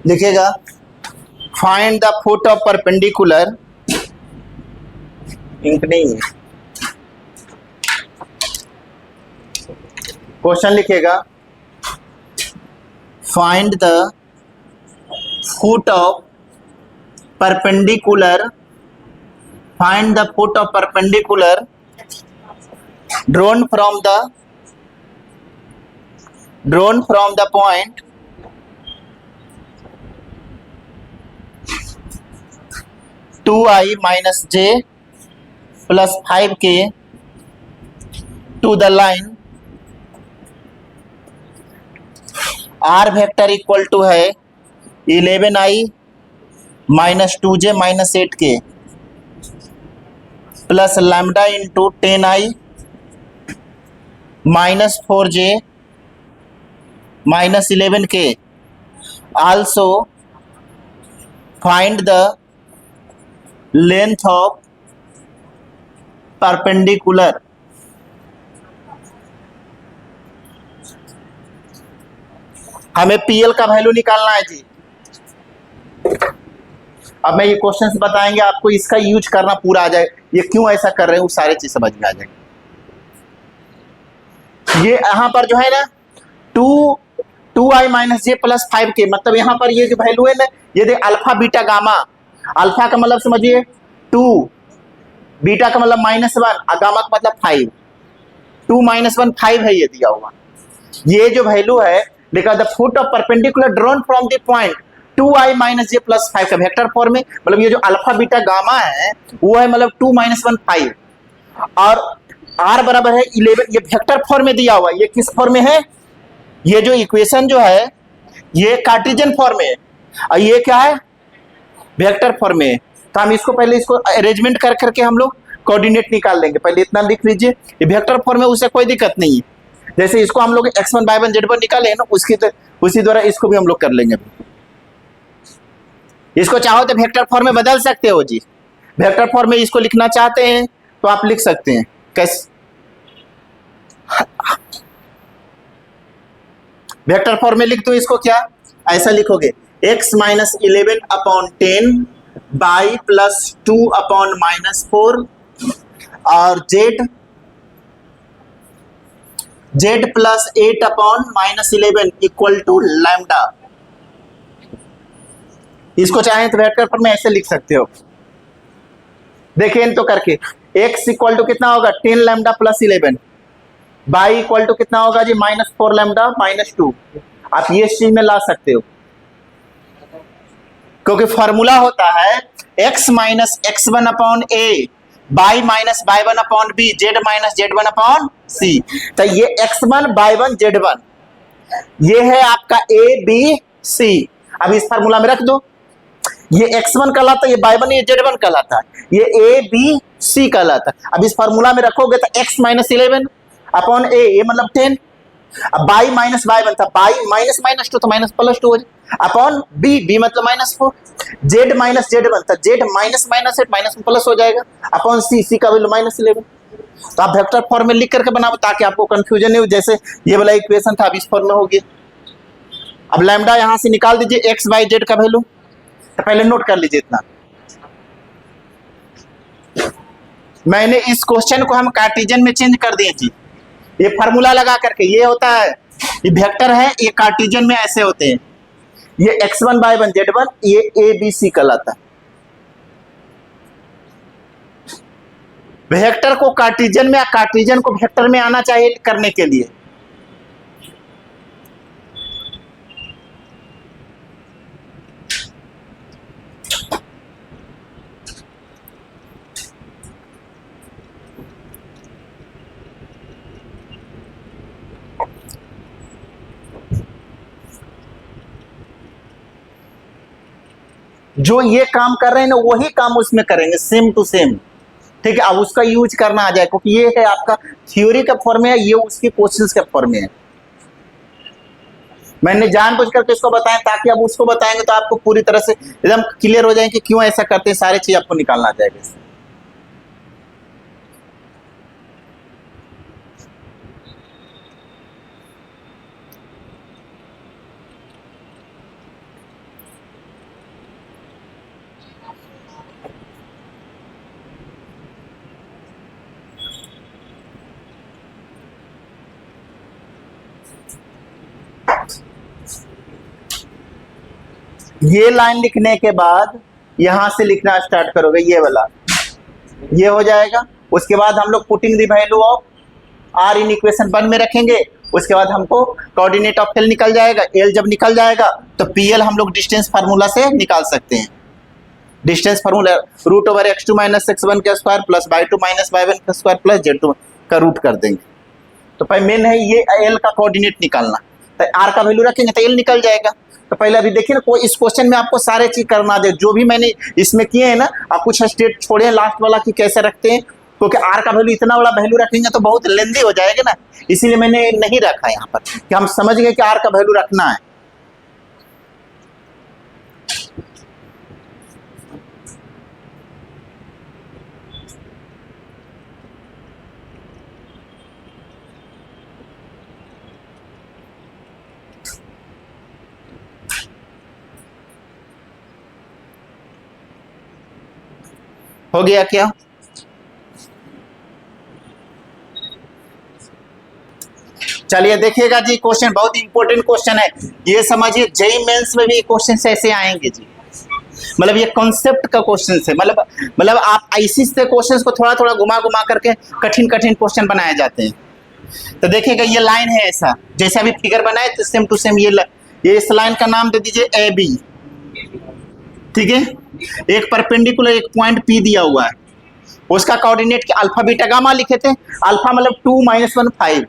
A: लिखेगा find the foot of perpendicular, ink नहीं है, क्वेश्चन लिखेगा find the foot of perpendicular, find the foot of perpendicular drawn from the point to I minus J plus 5k to the line R vector equal to है 11i minus 2j minus 8k plus lambda into 10i minus 4j minus 11k। Also find the length of perpendicular. हमें PL का value निकालना है जी। अब मैं ये questions बताएंगे आपको, इसका यूज करना पूरा आ जाए, ये क्यों ऐसा कर रहे हैं वो सारी चीज समझ में आ जाएगी। ये यहाँ पर जो है ना 2i minus J plus 5k, मतलब यहाँ पर ये जो वैल्यू है ना, ये देख अल्फा बीटा गामा, अल्फा का मतलब समझिए 2, बीटा का मतलब -1 और गामा का मतलब 5। 2 - 1 5 है ये दिया हुआ। ये जो वैल्यू है because the foot of perpendicular drawn from the point 2i minus J plus 5 का वेक्टर फॉर्म में, मतलब ये जो अल्फा बीटा गामा है वो है मतलब 2 माइनस 1 5 और r बराबर है 11। ये वेक्टर फॉर्म में दिया हुआ है। ये किस फॉर्म में है? ये जो इक्वेशन जो है ये कार्टेशियन फॉर्म में है और ये क्या है? वेक्टर फॉर्म में। तो हम इसको पहले इसको अरेंजमेंट कर करके हम लोग कोऑर्डिनेट निकाल लेंगे। पहले इतना लिख लीजिए, ये वेक्टर फॉर्म में, उससे कोई दिक्कत नहीं है। जैसे इसको हम लोग x1 y1 z1 निकाले ना, उसी द्वारा इसको भी हम लोग कर लेंगे। इसको चाहो तो वेक्टर फॉर्म में बदल सकते हो जी। वेक्टर फॉर्म में इसको लिखना चाहते हैं तो आप लिख सकते हैं। कैसे? वेक्टर फॉर्म में लिख दो इसको, क्या ऐसा लिखोगे? x minus 11 upon 10 y plus 2 upon minus 4 और z प्लस 8 अपॉन माइनस 11 इक्वल टू लैम्डा। इसको चाहें तो वेक्टर फॉर्म में ऐसे लिख सकते हो। देखिए तो करके x इक्वल टू कितना होगा? 10 lambda plus 11, y equal to कितना होगा जी? Minus 4 lambda minus 2। आप ये चीज में ला सकते हो क्योंकि फॉर्मूला होता है x minus x1 upon a by minus y1 upon b z minus z1 upon c। तो ये x1 y1 z1 ये है आपका a b c। अब इस फार्मूला में रख दो। ये x1 कहलाता है, ये y1 ये z1 कहलाता है, ये a b c कहलाता है। अब इस फार्मूला में रखोगे तो x माइनस 11 अपॉन a, ये मतलब 10। अब बाई माइनस y1 था, बाई माइनस माइनस 2 तो माइनस प्लस 2 हो जाए, अपॉन b मतलब माइनस 4, z माइनस z1 था, z minus minus 8 minus plus हो जाएगा, अपॉन c का वैल्यू माइनस 11। तो आप वेक्टर फॉर्म में लिख करके बनाओ ताकि आपको कंफ्यूजन नहीं हो। जैसे ये वाला इक्वेशन था, अब इस फॉर्म में हो गया। अब लैम्डा यहां से निकाल दीजिए x बाई z का वैल्यू। तो पहले नोट कर लीजिए इतना। मैंने इस क्वेश्चन को हम कार्टेशियन में चेंज कर दिए जी। ये फार्मूला लगा करके, ये होता है, ये वेक्टर है, ये कार्टेशियन में ऐसे होते हैं। ये x1 y1 z1 ये a b c कहलाता है। वेक्टर को कार्टेशियन में या कार्टेशियन को वेक्टर में आना चाहिए करने के लिए। जो ये काम कर रहे हैं ना वही काम उसमें करेंगे, सेम टू सेम। ठीक है, अब उसका यूज करना आ जाए क्योंकि ये है आपका थ्योरी का फॉर्म में है, ये उसके क्वेश्चंस के फॉर्म में है। मैंने जानबूझ करके इसको बताया ताकि अब उसको बताएंगे तो आपको पूरी तरह से एकदम क्लियर हो जाए कि क्यों ऐसा करते हैं। सारी चीज आपको निकालना आ जाएगा इससे। ये लाइन लिखने के बाद यहां से लिखना स्टार्ट करोगे, ये वाला ये हो जाएगा। उसके बाद हम लोग putting the value of r in equation 1 में रखेंगे। उसके बाद हमको कोऑर्डिनेट ऑफ एल निकल जाएगा। एल जब निकल जाएगा तो पीएल हम लोग डिस्टेंस फार्मूला से निकाल सकते हैं। Distance formula root over x2 minus x1 का square plus y2 minus y1 का स्क्वायर प्लस z2 का रूट कर देंगे। तो पहले मेन है ये एल का कोऑर्डिनेट निकालना। तो आर का वैल्यू रखेंगे तो एल निकल जाएगा। तो पहले अभी देखिए ना, कोई इस क्वेश्चन में आपको सारे चीज करना दे जो भी मैंने इसमें किए हैं ना, आप कुछ स्टेट छोड़े लास्ट वाला कि कैसे रखते हैं, क्योंकि आर का वैल्यू इतना बड़ा वैल्यू रखेंगे तो बहुत लेंदी हो जाएगा ना, इसीलिए मैंने नहीं रखा यहाँ पर कि हम समझ गए कि आर का वैल्यू रखना है। हो गया क्या? चलिए देखिएगा जी, क्वेश्चन बहुत इंपॉर्टेंट क्वेश्चन है। ये समझिए जेईई मेंस में भी क्वेश्चन ऐसे आएंगे जी। मतलब ये कॉन्सेप्ट का क्वेश्चन है। मतलब आप ऐसी से क्वेश्चंस को थोड़ा थोड़ा घुमा घुमा करके कठिन कठिन क्वेश्चन बनाए जाते हैं। तो देखिएगा ये लाइन है ऐसा, जैसे अभी फिगर बनाए तो सेम टू सेम ये इस लाइन का नाम दे दीजिए ए बी। ठीक है, एक परपेंडिकुलर एक पॉइंट पी दिया हुआ है, उसका कोऑर्डिनेट के अल्फा बीटा गामा लिखे थे। अल्फा मतलब 2 - 1 5,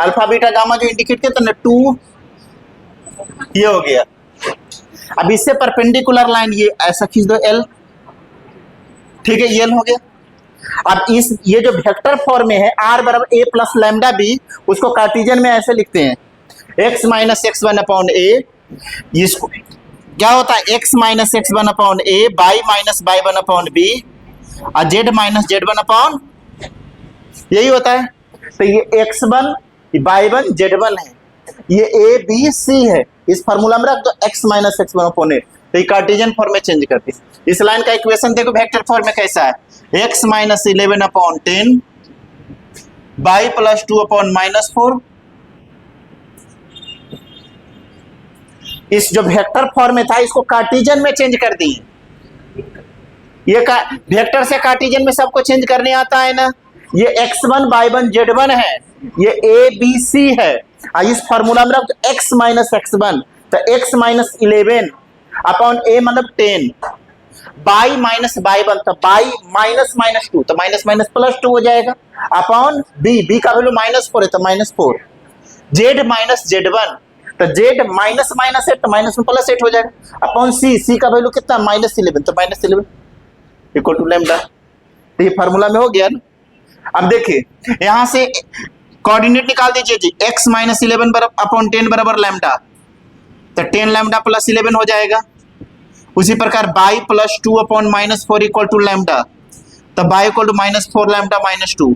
A: अल्फा बीटा गामा जो इंडिकेट करते ना 2, ये हो गया। अब इससे परपेंडिकुलर लाइन ये ऐसा खींच दो एल। ठीक है, ये हो गया। अब ये जो वेक्टर फॉर्म में है r बराबर a प्लस लैम्डा बी, उसको कार्टेशियन में ऐसे लिखते हैं x minus x1 upon a। इसको क्या होता है x minus x1 upon a, y minus y1 upon b और z माइनस z1 अपॉन, यही होता है। तो ये x1 y1 z1 है, ये a b c है, इस फार्मूला में रख दो x minus x1 upon a, तो ये कार्टेशियन फॉर्म में चेंज करती है। इस लाइन का इक्वेशन देखो वेक्टर फॉर्म में कैसा है, x minus 11 upon 10 y plus 2 upon minus 4। इस जो वेक्टर फॉर्म में था इसको कार्टेशियन में चेंज कर दिए। ये वेक्टर से कार्टेशियन में सबको चेंज करने आता है ना। ये x1 y1 z1 है, ये a b c है, और इस फार्मूला में रख दो x माइनस x1, तो x माइनस 11 अपॉन a मतलब 10, y माइनस y1 तो y माइनस माइनस 2 तो माइनस माइनस प्लस 2 हो जाएगा, अपॉन b का वैल्यू -4 है तो -4, z माइनस z1 तो z माइनस माइनस 8 तो माइनस में प्लस 8 हो जाएगा, अपॉन c का वैल्यू कितना -11 तो -11 इक्वल टू लैम्डा। तो ये फार्मूला में हो गया ना। अब देखिए यहां से कोऑर्डिनेट निकाल दीजिए जी, x माइनस 11 अपॉन 10 बराबर लैम्डा, तो 10 लैम्डा प्लस 11 हो जाएगा। उसी प्रकार y plus 2 upon -4 equal to lambda, तो y equal to -4 lambda -2,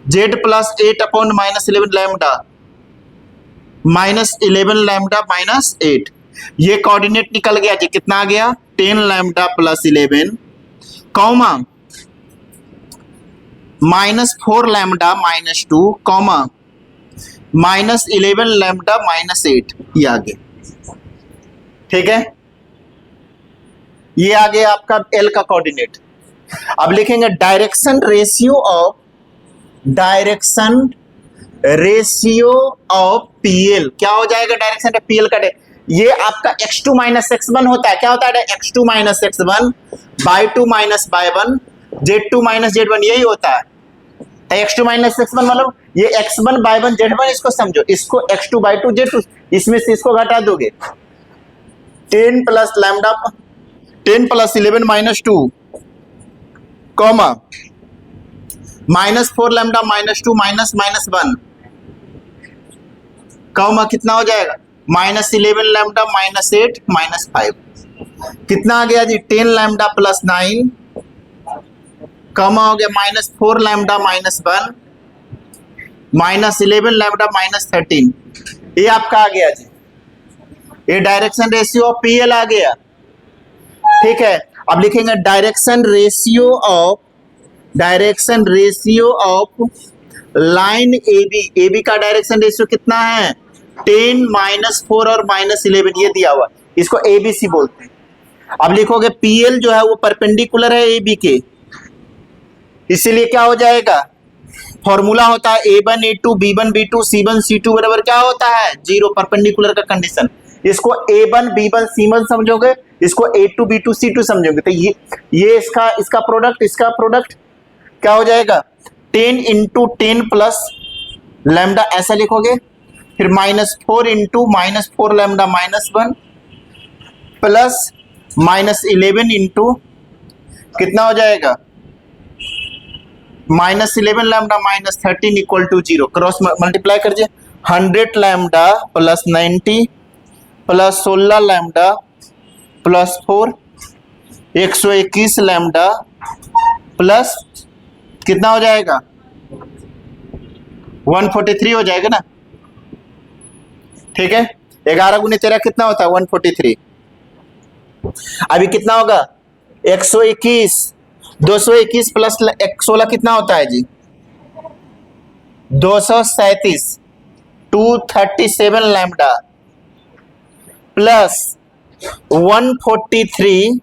A: z plus 8 upon -11 lambda -11 lambda -8। ये कोऑर्डिनेट निकल गया जी, कितना आ गया 10 lambda plus 11 comma -4 lambda -2 comma -11 lambda -8, ये आ गया। ठीक है, ये आ गया आपका एल का कोऑर्डिनेट। अब लिखेंगे डायरेक्शन रेशियो ऑफ पीएल, क्या हो जाएगा डायरेक्शन पीएल का, ये आपका x2 माइनस x1 होता है, क्या होता है x2 minus x1 y2 minus y1 z2 minus z1, यही होता है। तो x2 माइनस x1 मतलब ये x1 y1 z1, इसको समझो, इसको x2 y2 z2, इसमें से इसको घटा दोगे 10 plus lambda 10 plus 11 -2 comma -4 lambda -2 -1 comma कितना हो जाएगा -11 लैम्डा -8 -5, कितना आ गया जी 10 लैम्डा प्लस 9 कॉमा हो गया -4 लैम्डा -1 -11 लैम्डा -13, ये आपका आ गया जी, ये डायरेक्शन रेशियो ऑफ पीएल आ गया। ठीक है, अब लिखेंगे direction ratio of line AB का डायरेक्शन रेशियो कितना है 10 -4 और -11, ये दिया हुआ, इसको ABC बोलते हैं। अब लिखोगे PL जो है वो परपेंडिकुलर है AB के, इसीलिए क्या हो जाएगा, फॉर्मूला होता है A1 A2 B1 B2 C1 C2 बराबर क्या होता है 0, परपेंडिकुलर का कंडीशन। इसको A1 B1 C1 समझोगे, इसको A2 B2 C2 समझोगे, तो ये इसका प्रोडक्ट क्या हो जाएगा 10 इंटू 10 प्लस लैम्डा ऐसा लिखोगे, फिर -4 इंटू -4 लैम्डा -1 प्लस -11 इंटू कितना हो जाएगा -11 lambda -13 equal to 0, cross multiply कर दिया 100 lambda plus 90 plus 16 lambda plus 4 121 lambda plus कितना हो जाएगा 143 हो जाएगा ना। ठीक है, 11 गुने 13 कितना होता है 143, अभी कितना होगा 121 221 प्लस 16 कितना होता है जी 237 237 लैम्डा प्लस 143,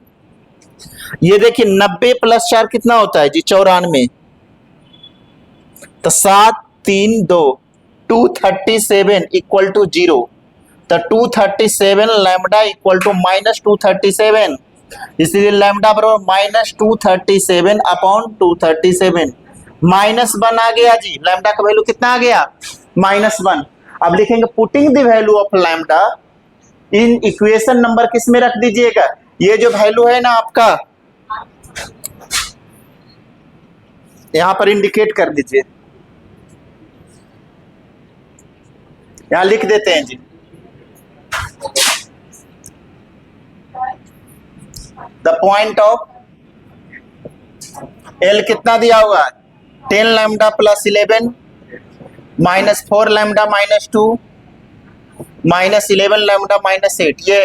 A: ये देखिए 90 प्लस 4 कितना होता है जी 94, तो 7 3 2 237 इक्वल टू 0, तो 237 लैम्डा इक्वल टू माइनस 237, इसलिए लैम्डा बराबर माइनस 237 अपॉन 237, -1 आ गया जी। लैम्डा का वैल्यू कितना आ गया? -1। अब लिखेंगे putting the value of lambda in equation number किस में रख दीजिएगा? ये जो वैल्यू है ना आपका, यहां पर इंडिकेट कर दीजिए, यहां लिख देते हैं जी। द पॉइंट ऑफ एल कितना दिया हुआ है? 10 lambda plus 11 minus 4 lambda minus 2 minus 11 lambda minus 8, ये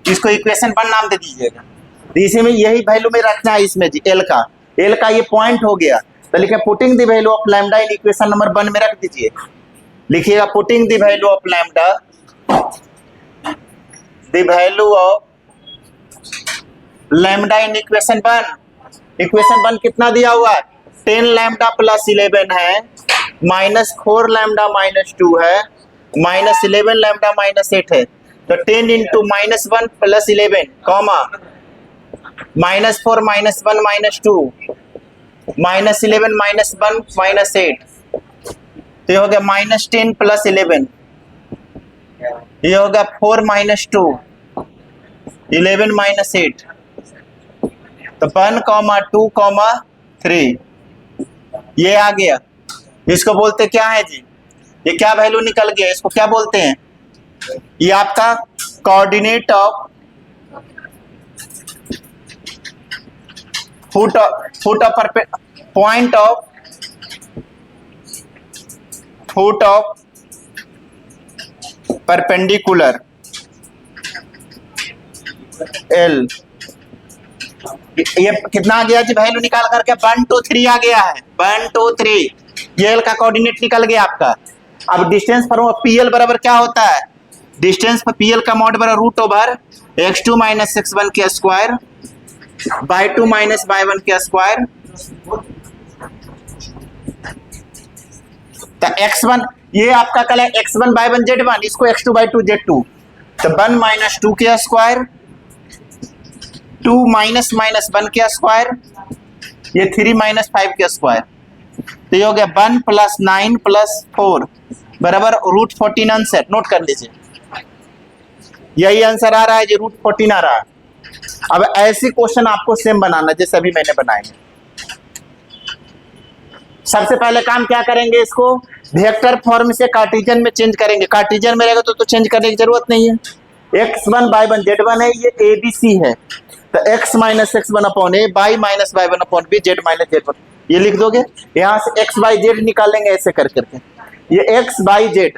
A: इसको इक्वेशन 1 नाम दे दीजिएगा। तो इसी में यही वैल्यू में रखना है इसमें जी, एल का ये पॉइंट हो गया। तो लिखे putting the value of lambda in equation number 1 में रख दीजिए। लिखिएगा putting the value of lambda, the value of lambda in equation 1। Equation 1 कितना दिया हुआ है? 10 लैम्डा प्लस 11 है, माइनस 4 लैम्डा माइनस 2 है, माइनस 11 लैम्डा माइनस 8 है। तो 10 इंटू -1 प्लस 11 कॉमा -4 -1 -2 -11 -1 -8, तो ये हो गया -10 प्लस 11, ये होगा 4 -2 11 -8, तो 1, 2, 3 ये आ गया। इसको बोलते क्या है जी? ये क्या वैल्यू निकल गया? इसको क्या बोलते हैं? ये आपका coordinate of foot of point of foot of perpendicular L. ये कितना आ गया जी वैल्यू निकाल करके? 1 2 3 आ गया है, 1 2 3, ये एल का कोऑर्डिनेट निकल गया आपका। अब डिस्टेंस फॉर पीएल बराबर क्या होता है? डिस्टेंस फॉर पीएल का मॉड बराबर root over x2 minus x1 के स्क्वायर बाय 2 माइनस y1 के स्क्वायर। तो x1 ये आपका कल है x1 y1 z1, इसको x2 by 2 z2, तो 1 माइनस 2 के स्क्वायर, 2 माइनस 1 के स्क्वायर, ये 3 माइनस 5 के स्क्वायर, तो ये हो गया 1 प्लस 9 प्लस 4 बराबर रूट 14 आंसर। नोट कर लीजिए, यही आंसर आ रहा है जी, रूट 14 आ रहा है। अब ऐसी क्वेश्चन आपको सेम बनाना जैसे अभी मैंने बनाए। सबसे पहले काम क्या करेंगे? इसको वेक्टर फॉर्म से कार्टेशियन में चेंज करेंगे। कार्टेशियन में रहेगा तो चेंज करने की जरूरत नहीं है। x1 y1 z1 है, ये abc है, तो x minus x1 upon A, y minus y1 upon B, z minus z1, ये लिख दोगे। यहाँ से x y z निकालेंगे ऐसे कर करके, ये x y z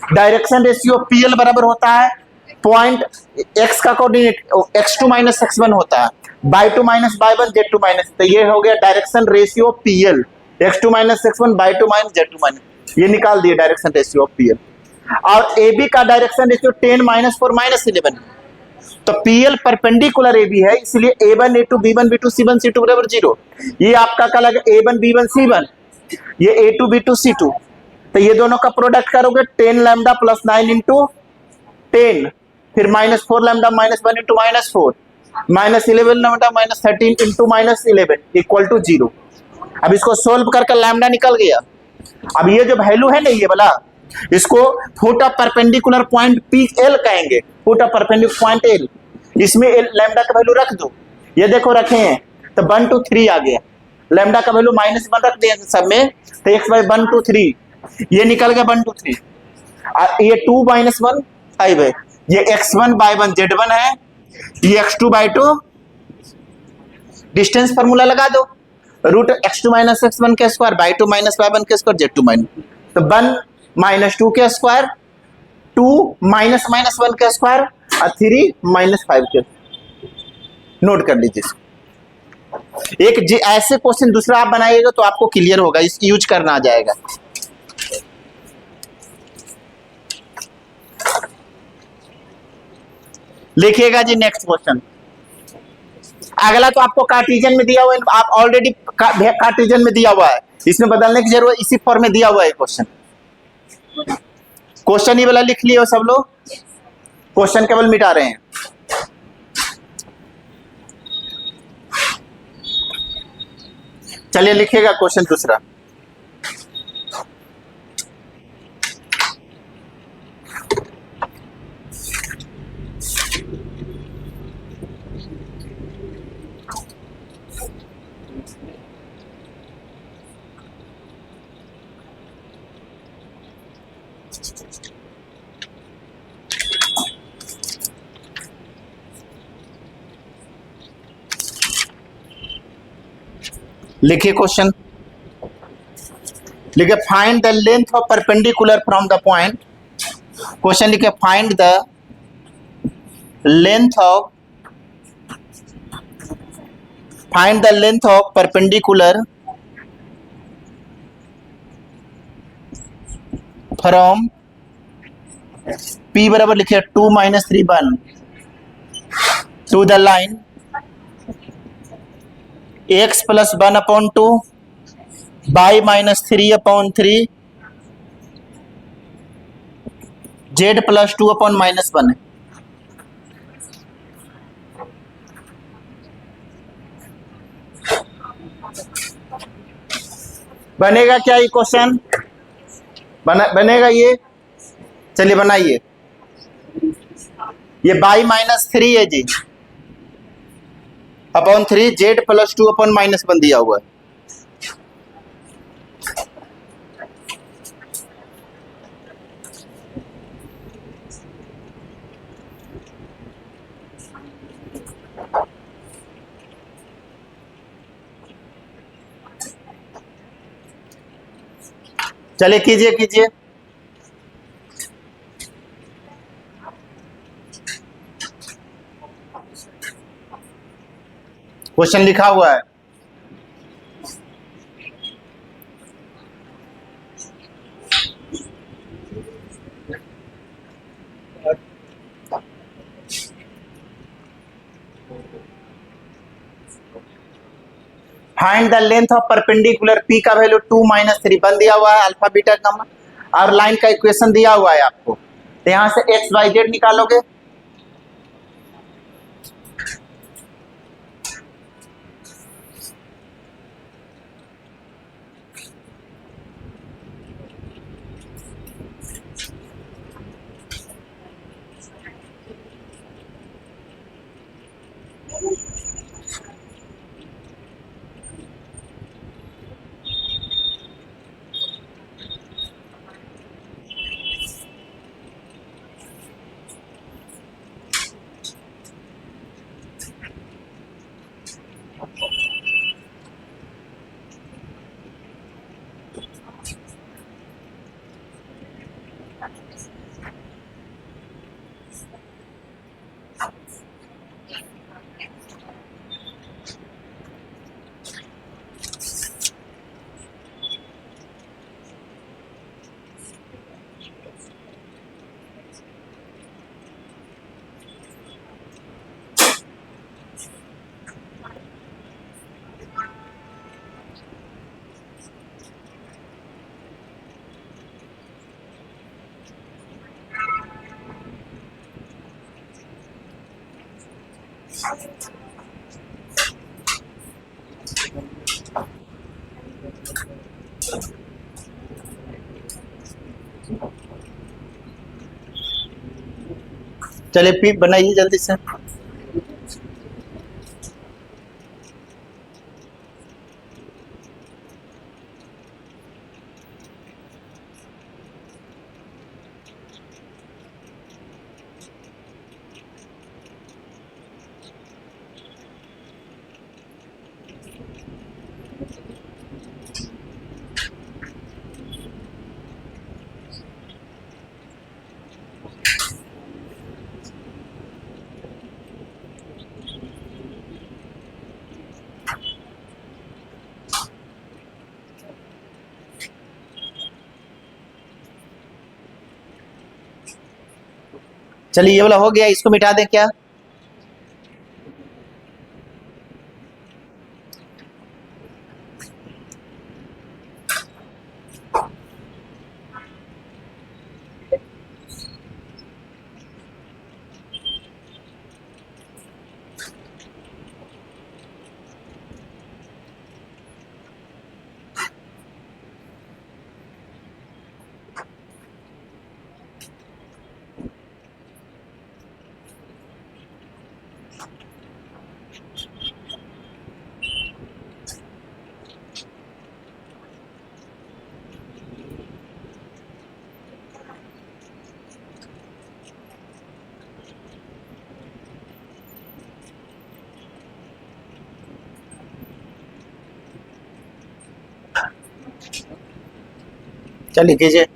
A: direction ratio pl बराबर होता है पॉइंट x का कोऑर्डिनेट x2 माइनस x1 होता है, y2 minus y1 z2 minus, तो ये हो गया direction ratio pl, x2 minus x1 y2 minus z2 minus, ये निकाल दिए डायरेक्शन रेशियो ऑफ pl। और AB का डायरेक्शन रेशियो 10 माइनस 4 माइनस 11, तो PL परपेंडिकुलर AB है, इसलिए A1 A2 B1 B2 C1 C2 बराबर 0। ये आपका क्या लगा? A1 B1 C1, ये A2 B2 C2, तो ये दोनों का प्रोडक्ट करोगे 10 लैम्डा प्लस 9 इंटू 10, फिर minus 4 lambda minus 1 into minus 4, minus 11 lambda minus 13 into minus 11 equal to 0। अब इसको सोल्व करके लैम्डा निकल गया। अब ये जो वैल्यू है ना, ये वाला, इसको foot of perpendicular point P L कहेंगे, foot of perpendicular point L, इसमें लैम्डा का वैल्यू रख दो। ये देखो रखे हैं, तो 1 2 3 आ गया, लैम्डा का वैल्यू -1 रख दिया सब में, तो x बाय 1 2 3 ये निकल गया 1 2 3, ये 2 माइनस 1 5 है, ये x1 बाय 1 z1 है, ये x2 बाय 2, डिस्टेंस फार्मूला लगा दो, रूट x2 माइनस x1 के स्क्वायर बाय 2 माइनस y1 के स्क्वायर z2 माइनस, तो 1 माइनस 2 के स्क्वायर, 2 माइनस माइनस 1 के स्क्वायर और 3 माइनस 5 के। नोट कर लीजिए। एक ऐसे क्वेश्चन दूसरा आप बनाइएगा तो आपको क्लियर होगा, इस यूज करना आ जाएगा। लिखिएगा जी नेक्स्ट क्वेश्चन। अगला तो आपको कार्टेशियन में दिया हुआ है, आप ऑलरेडी कार्टेशियन में दिया हुआ है, इसमें बदलने की जरूरत, इसी फॉर्म में दिया हुआ है क्वेश्चन। क्वेश्चन ही वाला लिख लिए हो सब लोग, क्वेश्चन केवल मिटा रहे हैं। चलिए लिखिएगा क्वेश्चन दूसरा। लिखिए क्वेश्चन, लिखिए find the length of perpendicular from the point. Question लिखिए find the length of perpendicular from P बराबर लिखिए 2 - 3 1 to the line x + 1/2 y - 3/3 z + 2/-1 है। बनेगा क्या ये क्वेश्चन? बनेगा ये? चलिए बनाइए। ये y - 3 है जी, /3 z + 2/-1 दिया हुआ है। चलिए कीजिए कीजिए। क्वेश्चन लिखा हुआ है। Find the length of perpendicular P का वैल्यू 2 - 3 1 दिया हुआ है, अल्फा बीटा गामा, और लाइन का इक्वेशन दिया हुआ है आपको। तो यहां से x y z निकालोगे। चलिए P बनाइए जल्दी से। चलिए ये वाला हो गया, इसको मिटा दें क्या? चलिए कीजिए।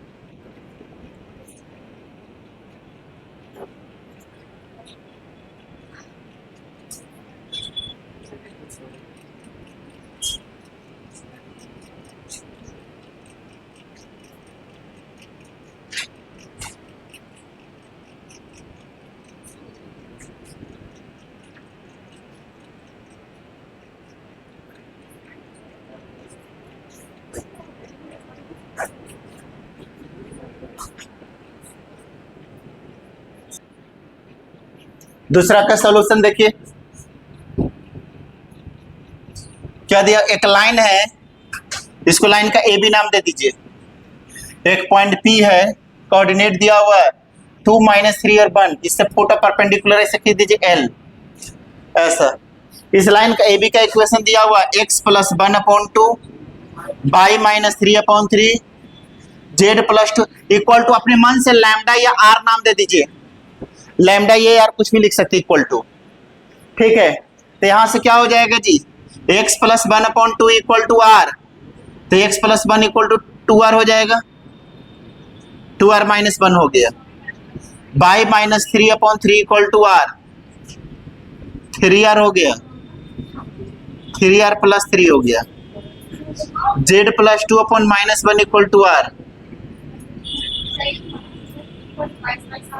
A: दूसरा का सॉल्यूशन देखिए क्या दिया। एक लाइन है, इसको लाइन का ए बी नाम दे दीजिए। एक पॉइंट पी है, कोऑर्डिनेट दिया हुआ है 2 - 3 और 1, इससे फोटो परपेंडिकुलर ऐसे खींच दीजिए एल। ऐसा इस लाइन का ए बी का इक्वेशन दिया हुआ है x + 1/2 y - 3/3 z + 2 equal to अपने मन से लैम्डा या आर नाम दे दीजिए। लैम्डा ये यार कुछ भी लिख सकते इक्वल टू, ठीक है। तो यहां से क्या हो जाएगा जी, x + 1/2 इक्वल टू आर, तो x + 1 इक्वल टू 2r हो जाएगा, 2r - 1 हो गया। y - 3/3 equal to r, 3r हो गया, 3r + 3 हो गया। z + 2/-1 इक्वल टू r,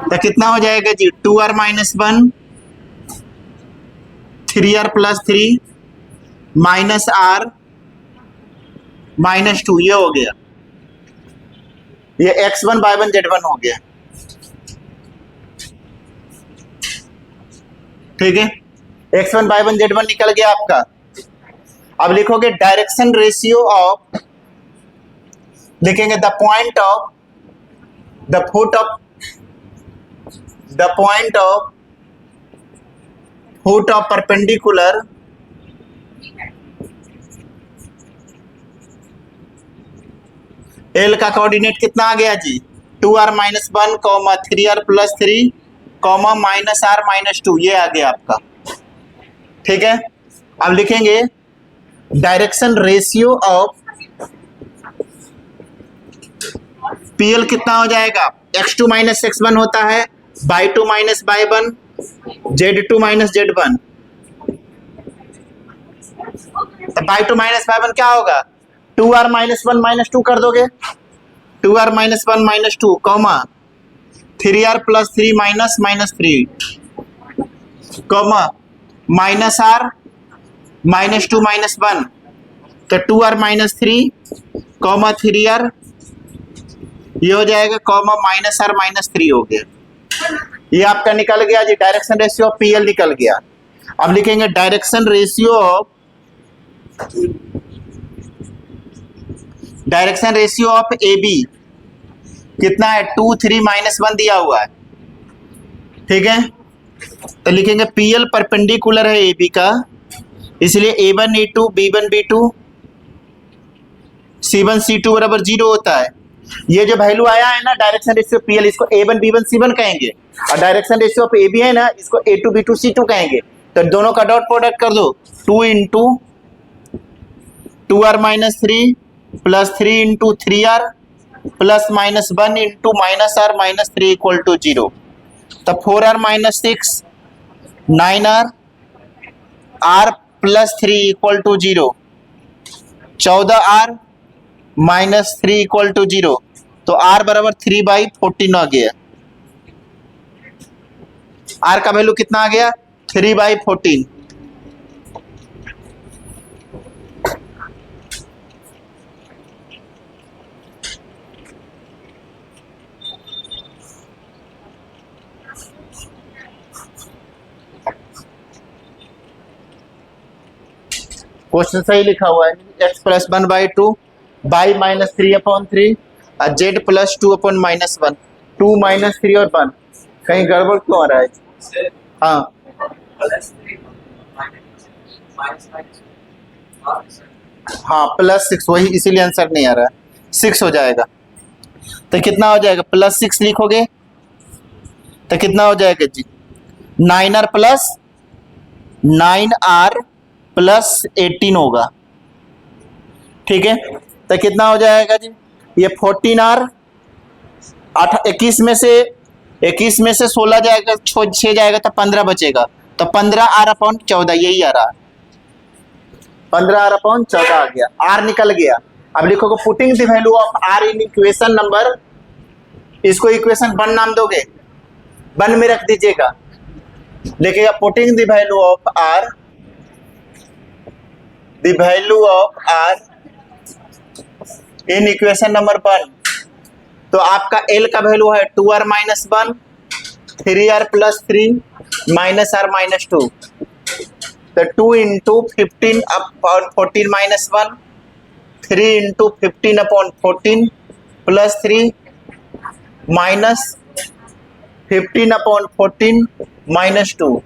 A: तो कितना हो जाएगा जी, 2r - 1, 3r + 3 -r -2, ये हो गया। ये x1 y1 z1 हो गया, ठीक है। x1 y1 z1 निकल गया आपका। अब लिखोगे डायरेक्शन रेशियो ऑफ, लिखेंगे the point of foot of perpendicular L का कोऑर्डिनेट कितना आ गया जी, 2r - 1, 3r + 3, -r -2, ये आ गया आपका, ठीक है। अब लिखेंगे डायरेक्शन रेशियो ऑफ पीएल कितना हो जाएगा, x2 - x1 होता है, y2 - y1, z2 - z1, तो y2 - y1 क्या होगा, 2r - 1 - 2 कर दोगे, 2r - 1 - 2, 3r + 3 - -3, -r -2 - 1, तो 2r - 3, 3r, ये हो जाएगा, -r -3 हो गया। ये आपका निकल गया जी, डायरेक्शन रेशियो ऑफ पीएल निकल गया। अब लिखेंगे direction ratio of A B कितना है, 2 3 -1 दिया हुआ है, ठीक है। तो लिखेंगे पीएल परपेंडिकुलर है ए बी का, इसलिए A1 A2 B1 B2 C1 C2 बराबर 0 होता है। ये जो वैल्यू आया है ना डायरेक्शन रेशियो पीएल, इसको A1 B1 C1 कहेंगे, और direction ratio of A B है ना, इसको A2 B2 C2 कहेंगे। तो दोनों का डॉट प्रोडक्ट कर दो, 2 × 2r - 3 + 3 × 3r + -1 × -r - 3 equal to 0, तो 4r - 6 9r, r + 3 equal to 0, 14r - 3 equal to 0, तो r बराबर 3/14 आ गया। r का वैल्यू कितना आ गया, 3/14। क्वेश्चन सही लिखा हुआ है, x + 1/2 y - 3/3 और z + 2/-1, 2 - 3 और 1, कहीं गड़बड़ क्यों आ रहा है। हाँ हाँ +6, वही इसीलिए आंसर नहीं आ रहा है, 6 हो जाएगा। तो कितना हो जाएगा, +6 लिखोगे तो कितना हो जाएगा जी, 9r प्लस 18 होगा। ठीक है, तो कितना हो जाएगा जी, ये 14r, 21 में से 16 जाएगा, 6 जाएगा तो 15 बचेगा, तो 15r/14 यही आ रहा, 15r/14 आ गया, r निकल गया। अब लिखोगे putting the value of r in equation number, इसको इक्वेशन 1 नाम दोगे, 1 में रख दीजिएगा, लिखेगा putting the value of r, the value of r in equation number 1। तो आपका L का वैल्यू है 2r - 1, 3r + 3 -r - 2, तो 2 × 15/14 - 1, 3 × 15/14 + 3 -15/14 - 2,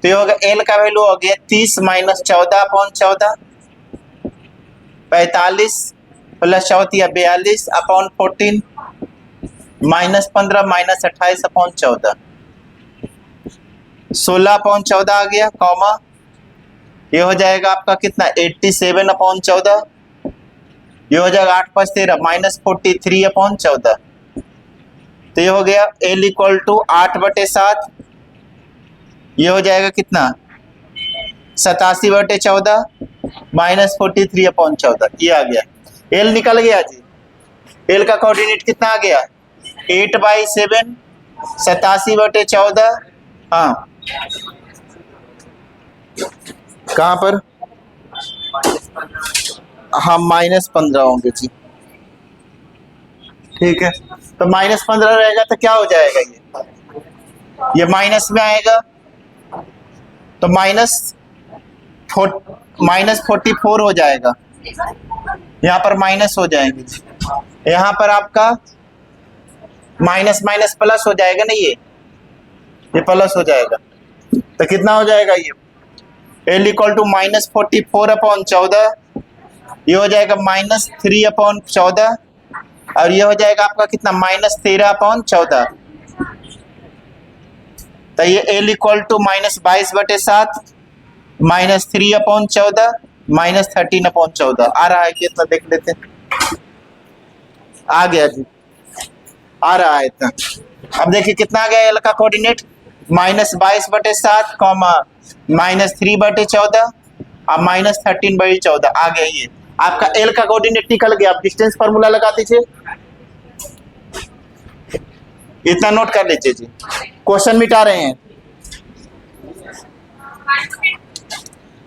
A: तो ये होगा L का वैल्यू हो गया 30 - 14/14, 45 + 14 42/14 -15 - 28/14, 16/14 आ गया, कॉमा ये हो जाएगा आपका कितना 87/14, ये हो जाएगा 8 × 5 = 13 -43/14, तो ये हो गया L = 8/7, ये हो जाएगा कितना 87/14 -43/14, ये आ गया, L निकल गया जी। L का कोऑर्डिनेट कितना आ गया 8/7, 87/14, हाँ कहाँ पर, हाँ -15 होंगे जी। ठीक है, तो -15 रहेगा तो क्या हो जाएगा, ये माइनस में आएगा, तो -44 हो जाएगा, यहाँ पर माइनस हो जाएंगे, यहाँ पर आपका माइनस माइनस प्लस हो जाएगा ना, ये प्लस हो जाएगा, तो कितना हो जाएगा ये L = -44/14, ये हो जाएगा -3/14, और ये हो जाएगा आपका कितना -13/14, तो ये L = -22/7 -3/14 -13/14 आ रहा है, कितना देख लेते हैं, आ गया जी, आ रहा है इतना। अब देखिए कितना आ गया L का कोऑर्डिनेट -22/7, -3/14 और -13/14 आ गया, ये आपका L का कोऑर्डिनेट निकल गया। आप डिस्टेंस फार्मूला लगा दीजिए, इतना नोट कर लीजिए जी, क्वेश्चन मिटा रहे हैं,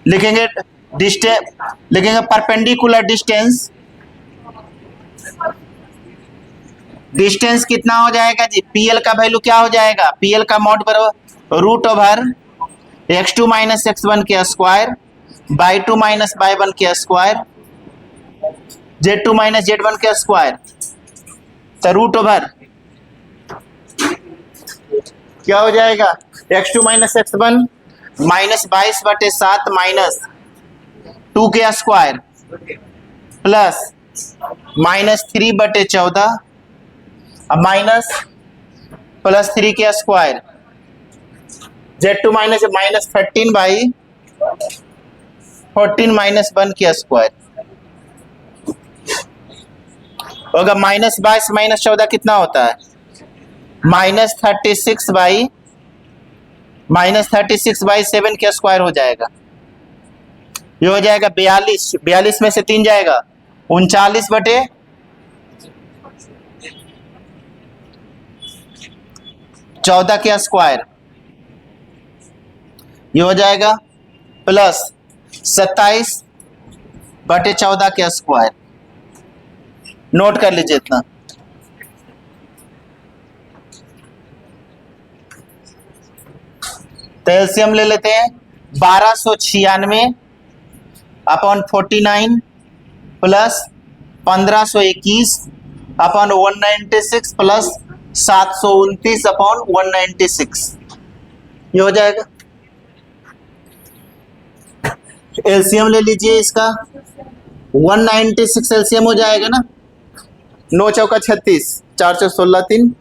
A: लिखेंगे डिस्टेंस, लिखेंगे परपेंडिकुलर डिस्टेंस, डिस्टेंस कितना हो जाएगा जी, PL का वैल्यू क्या हो जाएगा, PL का मॉड बराबर √x2 - x1 के स्क्वायर y2 - y1 के स्क्वायर z2 - z1 के स्क्वायर, तो √ क्या हो जाएगा x2 - x1 -22/7 -2 के स्क्वायर प्लस -3/14 माइनस +3 के स्क्वायर, z2 -13/14 -1 के स्क्वायर होगा, -22 - 14 कितना होता है -36/7 के स्क्वायर हो जाएगा, ये हो जाएगा 42 में से 3 जाएगा 39/14 के स्क्वायर, ये हो जाएगा प्लस 27/14 के स्क्वायर, नोट कर लीजिए इतना। तो एलसीएम ले लेते हैं 1296/49 प्लस 1521/196 प्लस 729/196, ये हो जाएगा। एलसीएम ले लीजिए इसका, 196 एलसीएम हो जाएगा ना, 9 चौका 36, 4 चौ 16, 3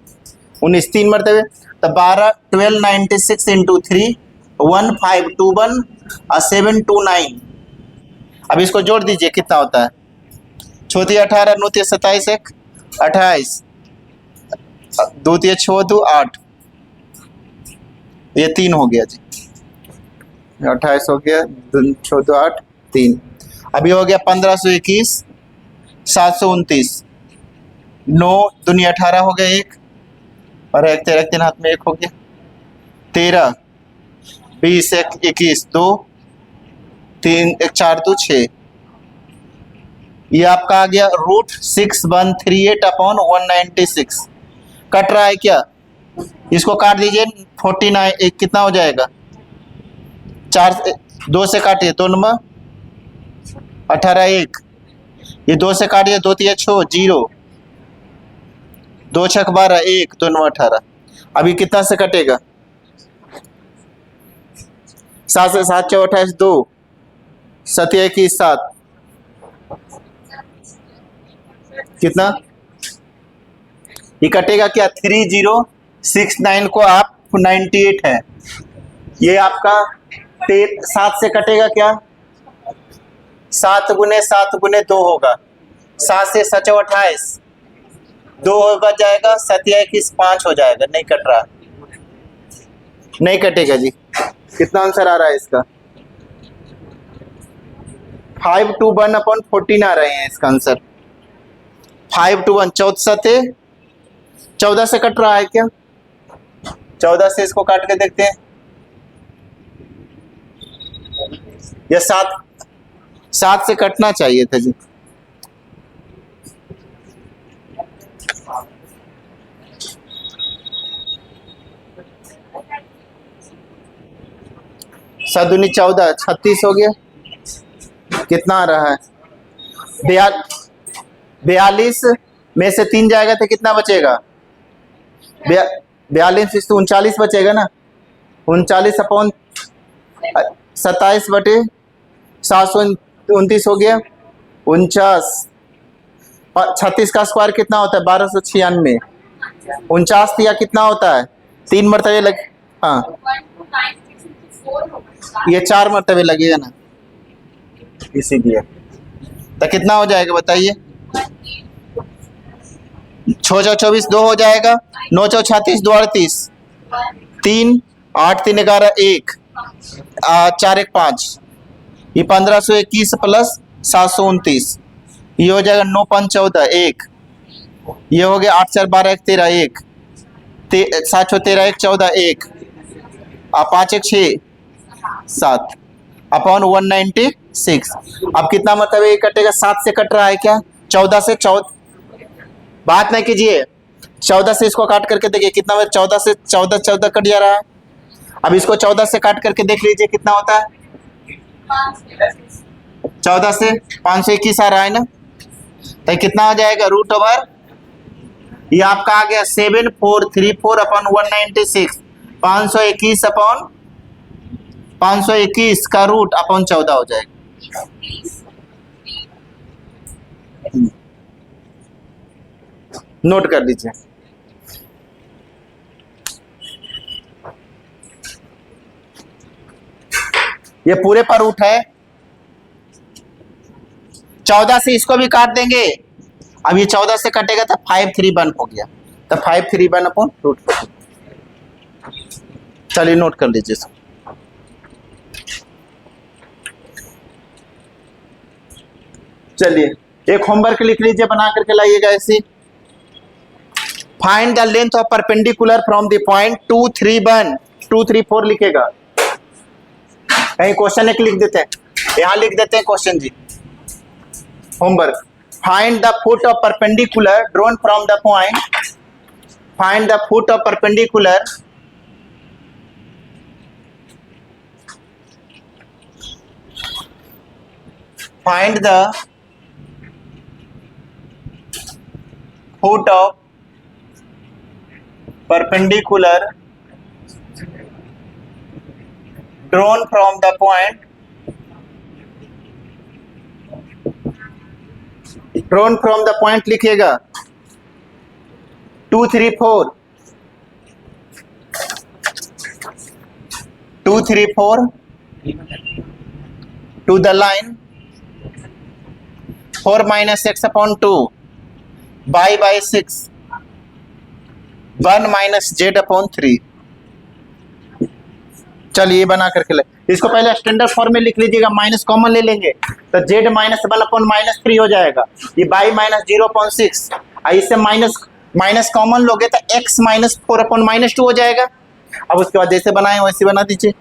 A: 19, 3 मरतबे, तो 12 1296 इंटू 3 1521 और 729। अब इसको जोड़ दीजिए कितना होता है, छोटी 18, नोतिया 27, 1 28, दूतिया 6 2 8, ये 3 हो गया जी, 28 हो गया, 6 2 8 3। अभी हो गया 1521, 729, 9 दूनी 18 हो गया 1 और 1 13 3 हाथ में 1 हो गया, 13 20 1 21 2 3 1 4 2 6। ये आपका आ गया √6138 अपॉन 196। कट रहा है क्या, इसको काट दीजिए, 49 एक कितना हो जाएगा, 4 2 से काटिए, 2 नंबर 18 1, ये 2 से काटिए, 2 3 6 0, 2 6 12 1, 2 9 18। अभी कितना से कटेगा, 7 से 7 4 28 2, 7 21 7, कितना ये कटेगा क्या, 3069 को आप 98 है, ये आपका 7 से कटेगा क्या, 7 गुने 7 गुने 2 होगा, 7 से 7 28, 2 होगा जाएगा, 7 21 5 हो जाएगा, नहीं कट रहा, नहीं कटेगा जी। कितना आंसर आ रहा है इसका, 521 अपॉन 14 आ रहे हैं इसका आंसर, 521 14 से कट रहा है क्या, 14 से इसको काट के देखते हैं, या 7 से कटना चाहिए था जी, सदुनी 14 36 हो गया, कितना आ रहा है, 42 में से 3 जाएगा तो कितना बचेगा, 42 तो 39 बचेगा ना, 39 अपॉन 27 बटे 729 हो गया, 49, 36 का स्क्वायर कितना होता है, 1296, 49 या कितना होता है, 3 मरतबे लगे, हाँ ये 4 मरतबे लगेगा ना, इसीलिए तो कितना हो जाएगा बताइए, 6 चौ 24 2 हो जाएगा, 9 चौ 36 2 38, 3 8 3 11 1 4 1 5, ये 1521 प्लस 729, ये हो जाएगा 9 5 14 1, ये हो गया 8 4 12 1 13 1, 7 6 13 1 14 1, 5 1 6 7 अपॉन 196। अब कितना मतलब ये कटेगा, 7 से कट रहा है क्या, 14 से 14, बात नहीं कीजिए, 14 से इसको काट करके देखिए कितना, 14 से 14 कट जा रहा है, अब इसको 14 से काट करके देख लीजिए कितना होता है, 14 से 521 आ रहा है ना, तो कितना आ जाएगा, √, ये आपका आ गया 7434 अपॉन 196, 521 अपॉन 521 का रूट अपॉन 14 हो जाएगा। नोट कर लीजिए, ये पूरे पर रूट है, 14 से इसको भी काट देंगे, अब ये 14 से कटेगा तो 531 हो गया, तो 531 अपॉन √। चलिए नोट कर लीजिए सब। चलिए एक होमवर्क लिख लीजिए, बना करके लाइएगा ऐसी, find the length of perpendicular from the point 2 3 1 2 3 4 लिखेगा, कहीं क्वेश्चन एक लिख देते हैं, यहां लिख देते हैं क्वेश्चन जी, homework, find the foot of perpendicular drawn from the point, find the foot of perpendicular find the foot of perpendicular drawn from the point drawn from the point लिखिएगा 2 3 4 2 3 4 to the line 4 minus x upon 2 by 6 1 minus z upon 3। चलिए ये बना करके ले, इसको पहले standard form में लिख लीजिएगा, माइनस कॉमन ले लेंगे तो z माइनस 1 अपॉन माइनस 3 हो जाएगा, ये बाई माइनस 0 अपॉन 6, इससे माइनस कॉमन लोगे तो x माइनस 4 अपॉन माइनस 2 हो जाएगा। अब उसके बाद जैसे बनाए वैसे बना दीजिए।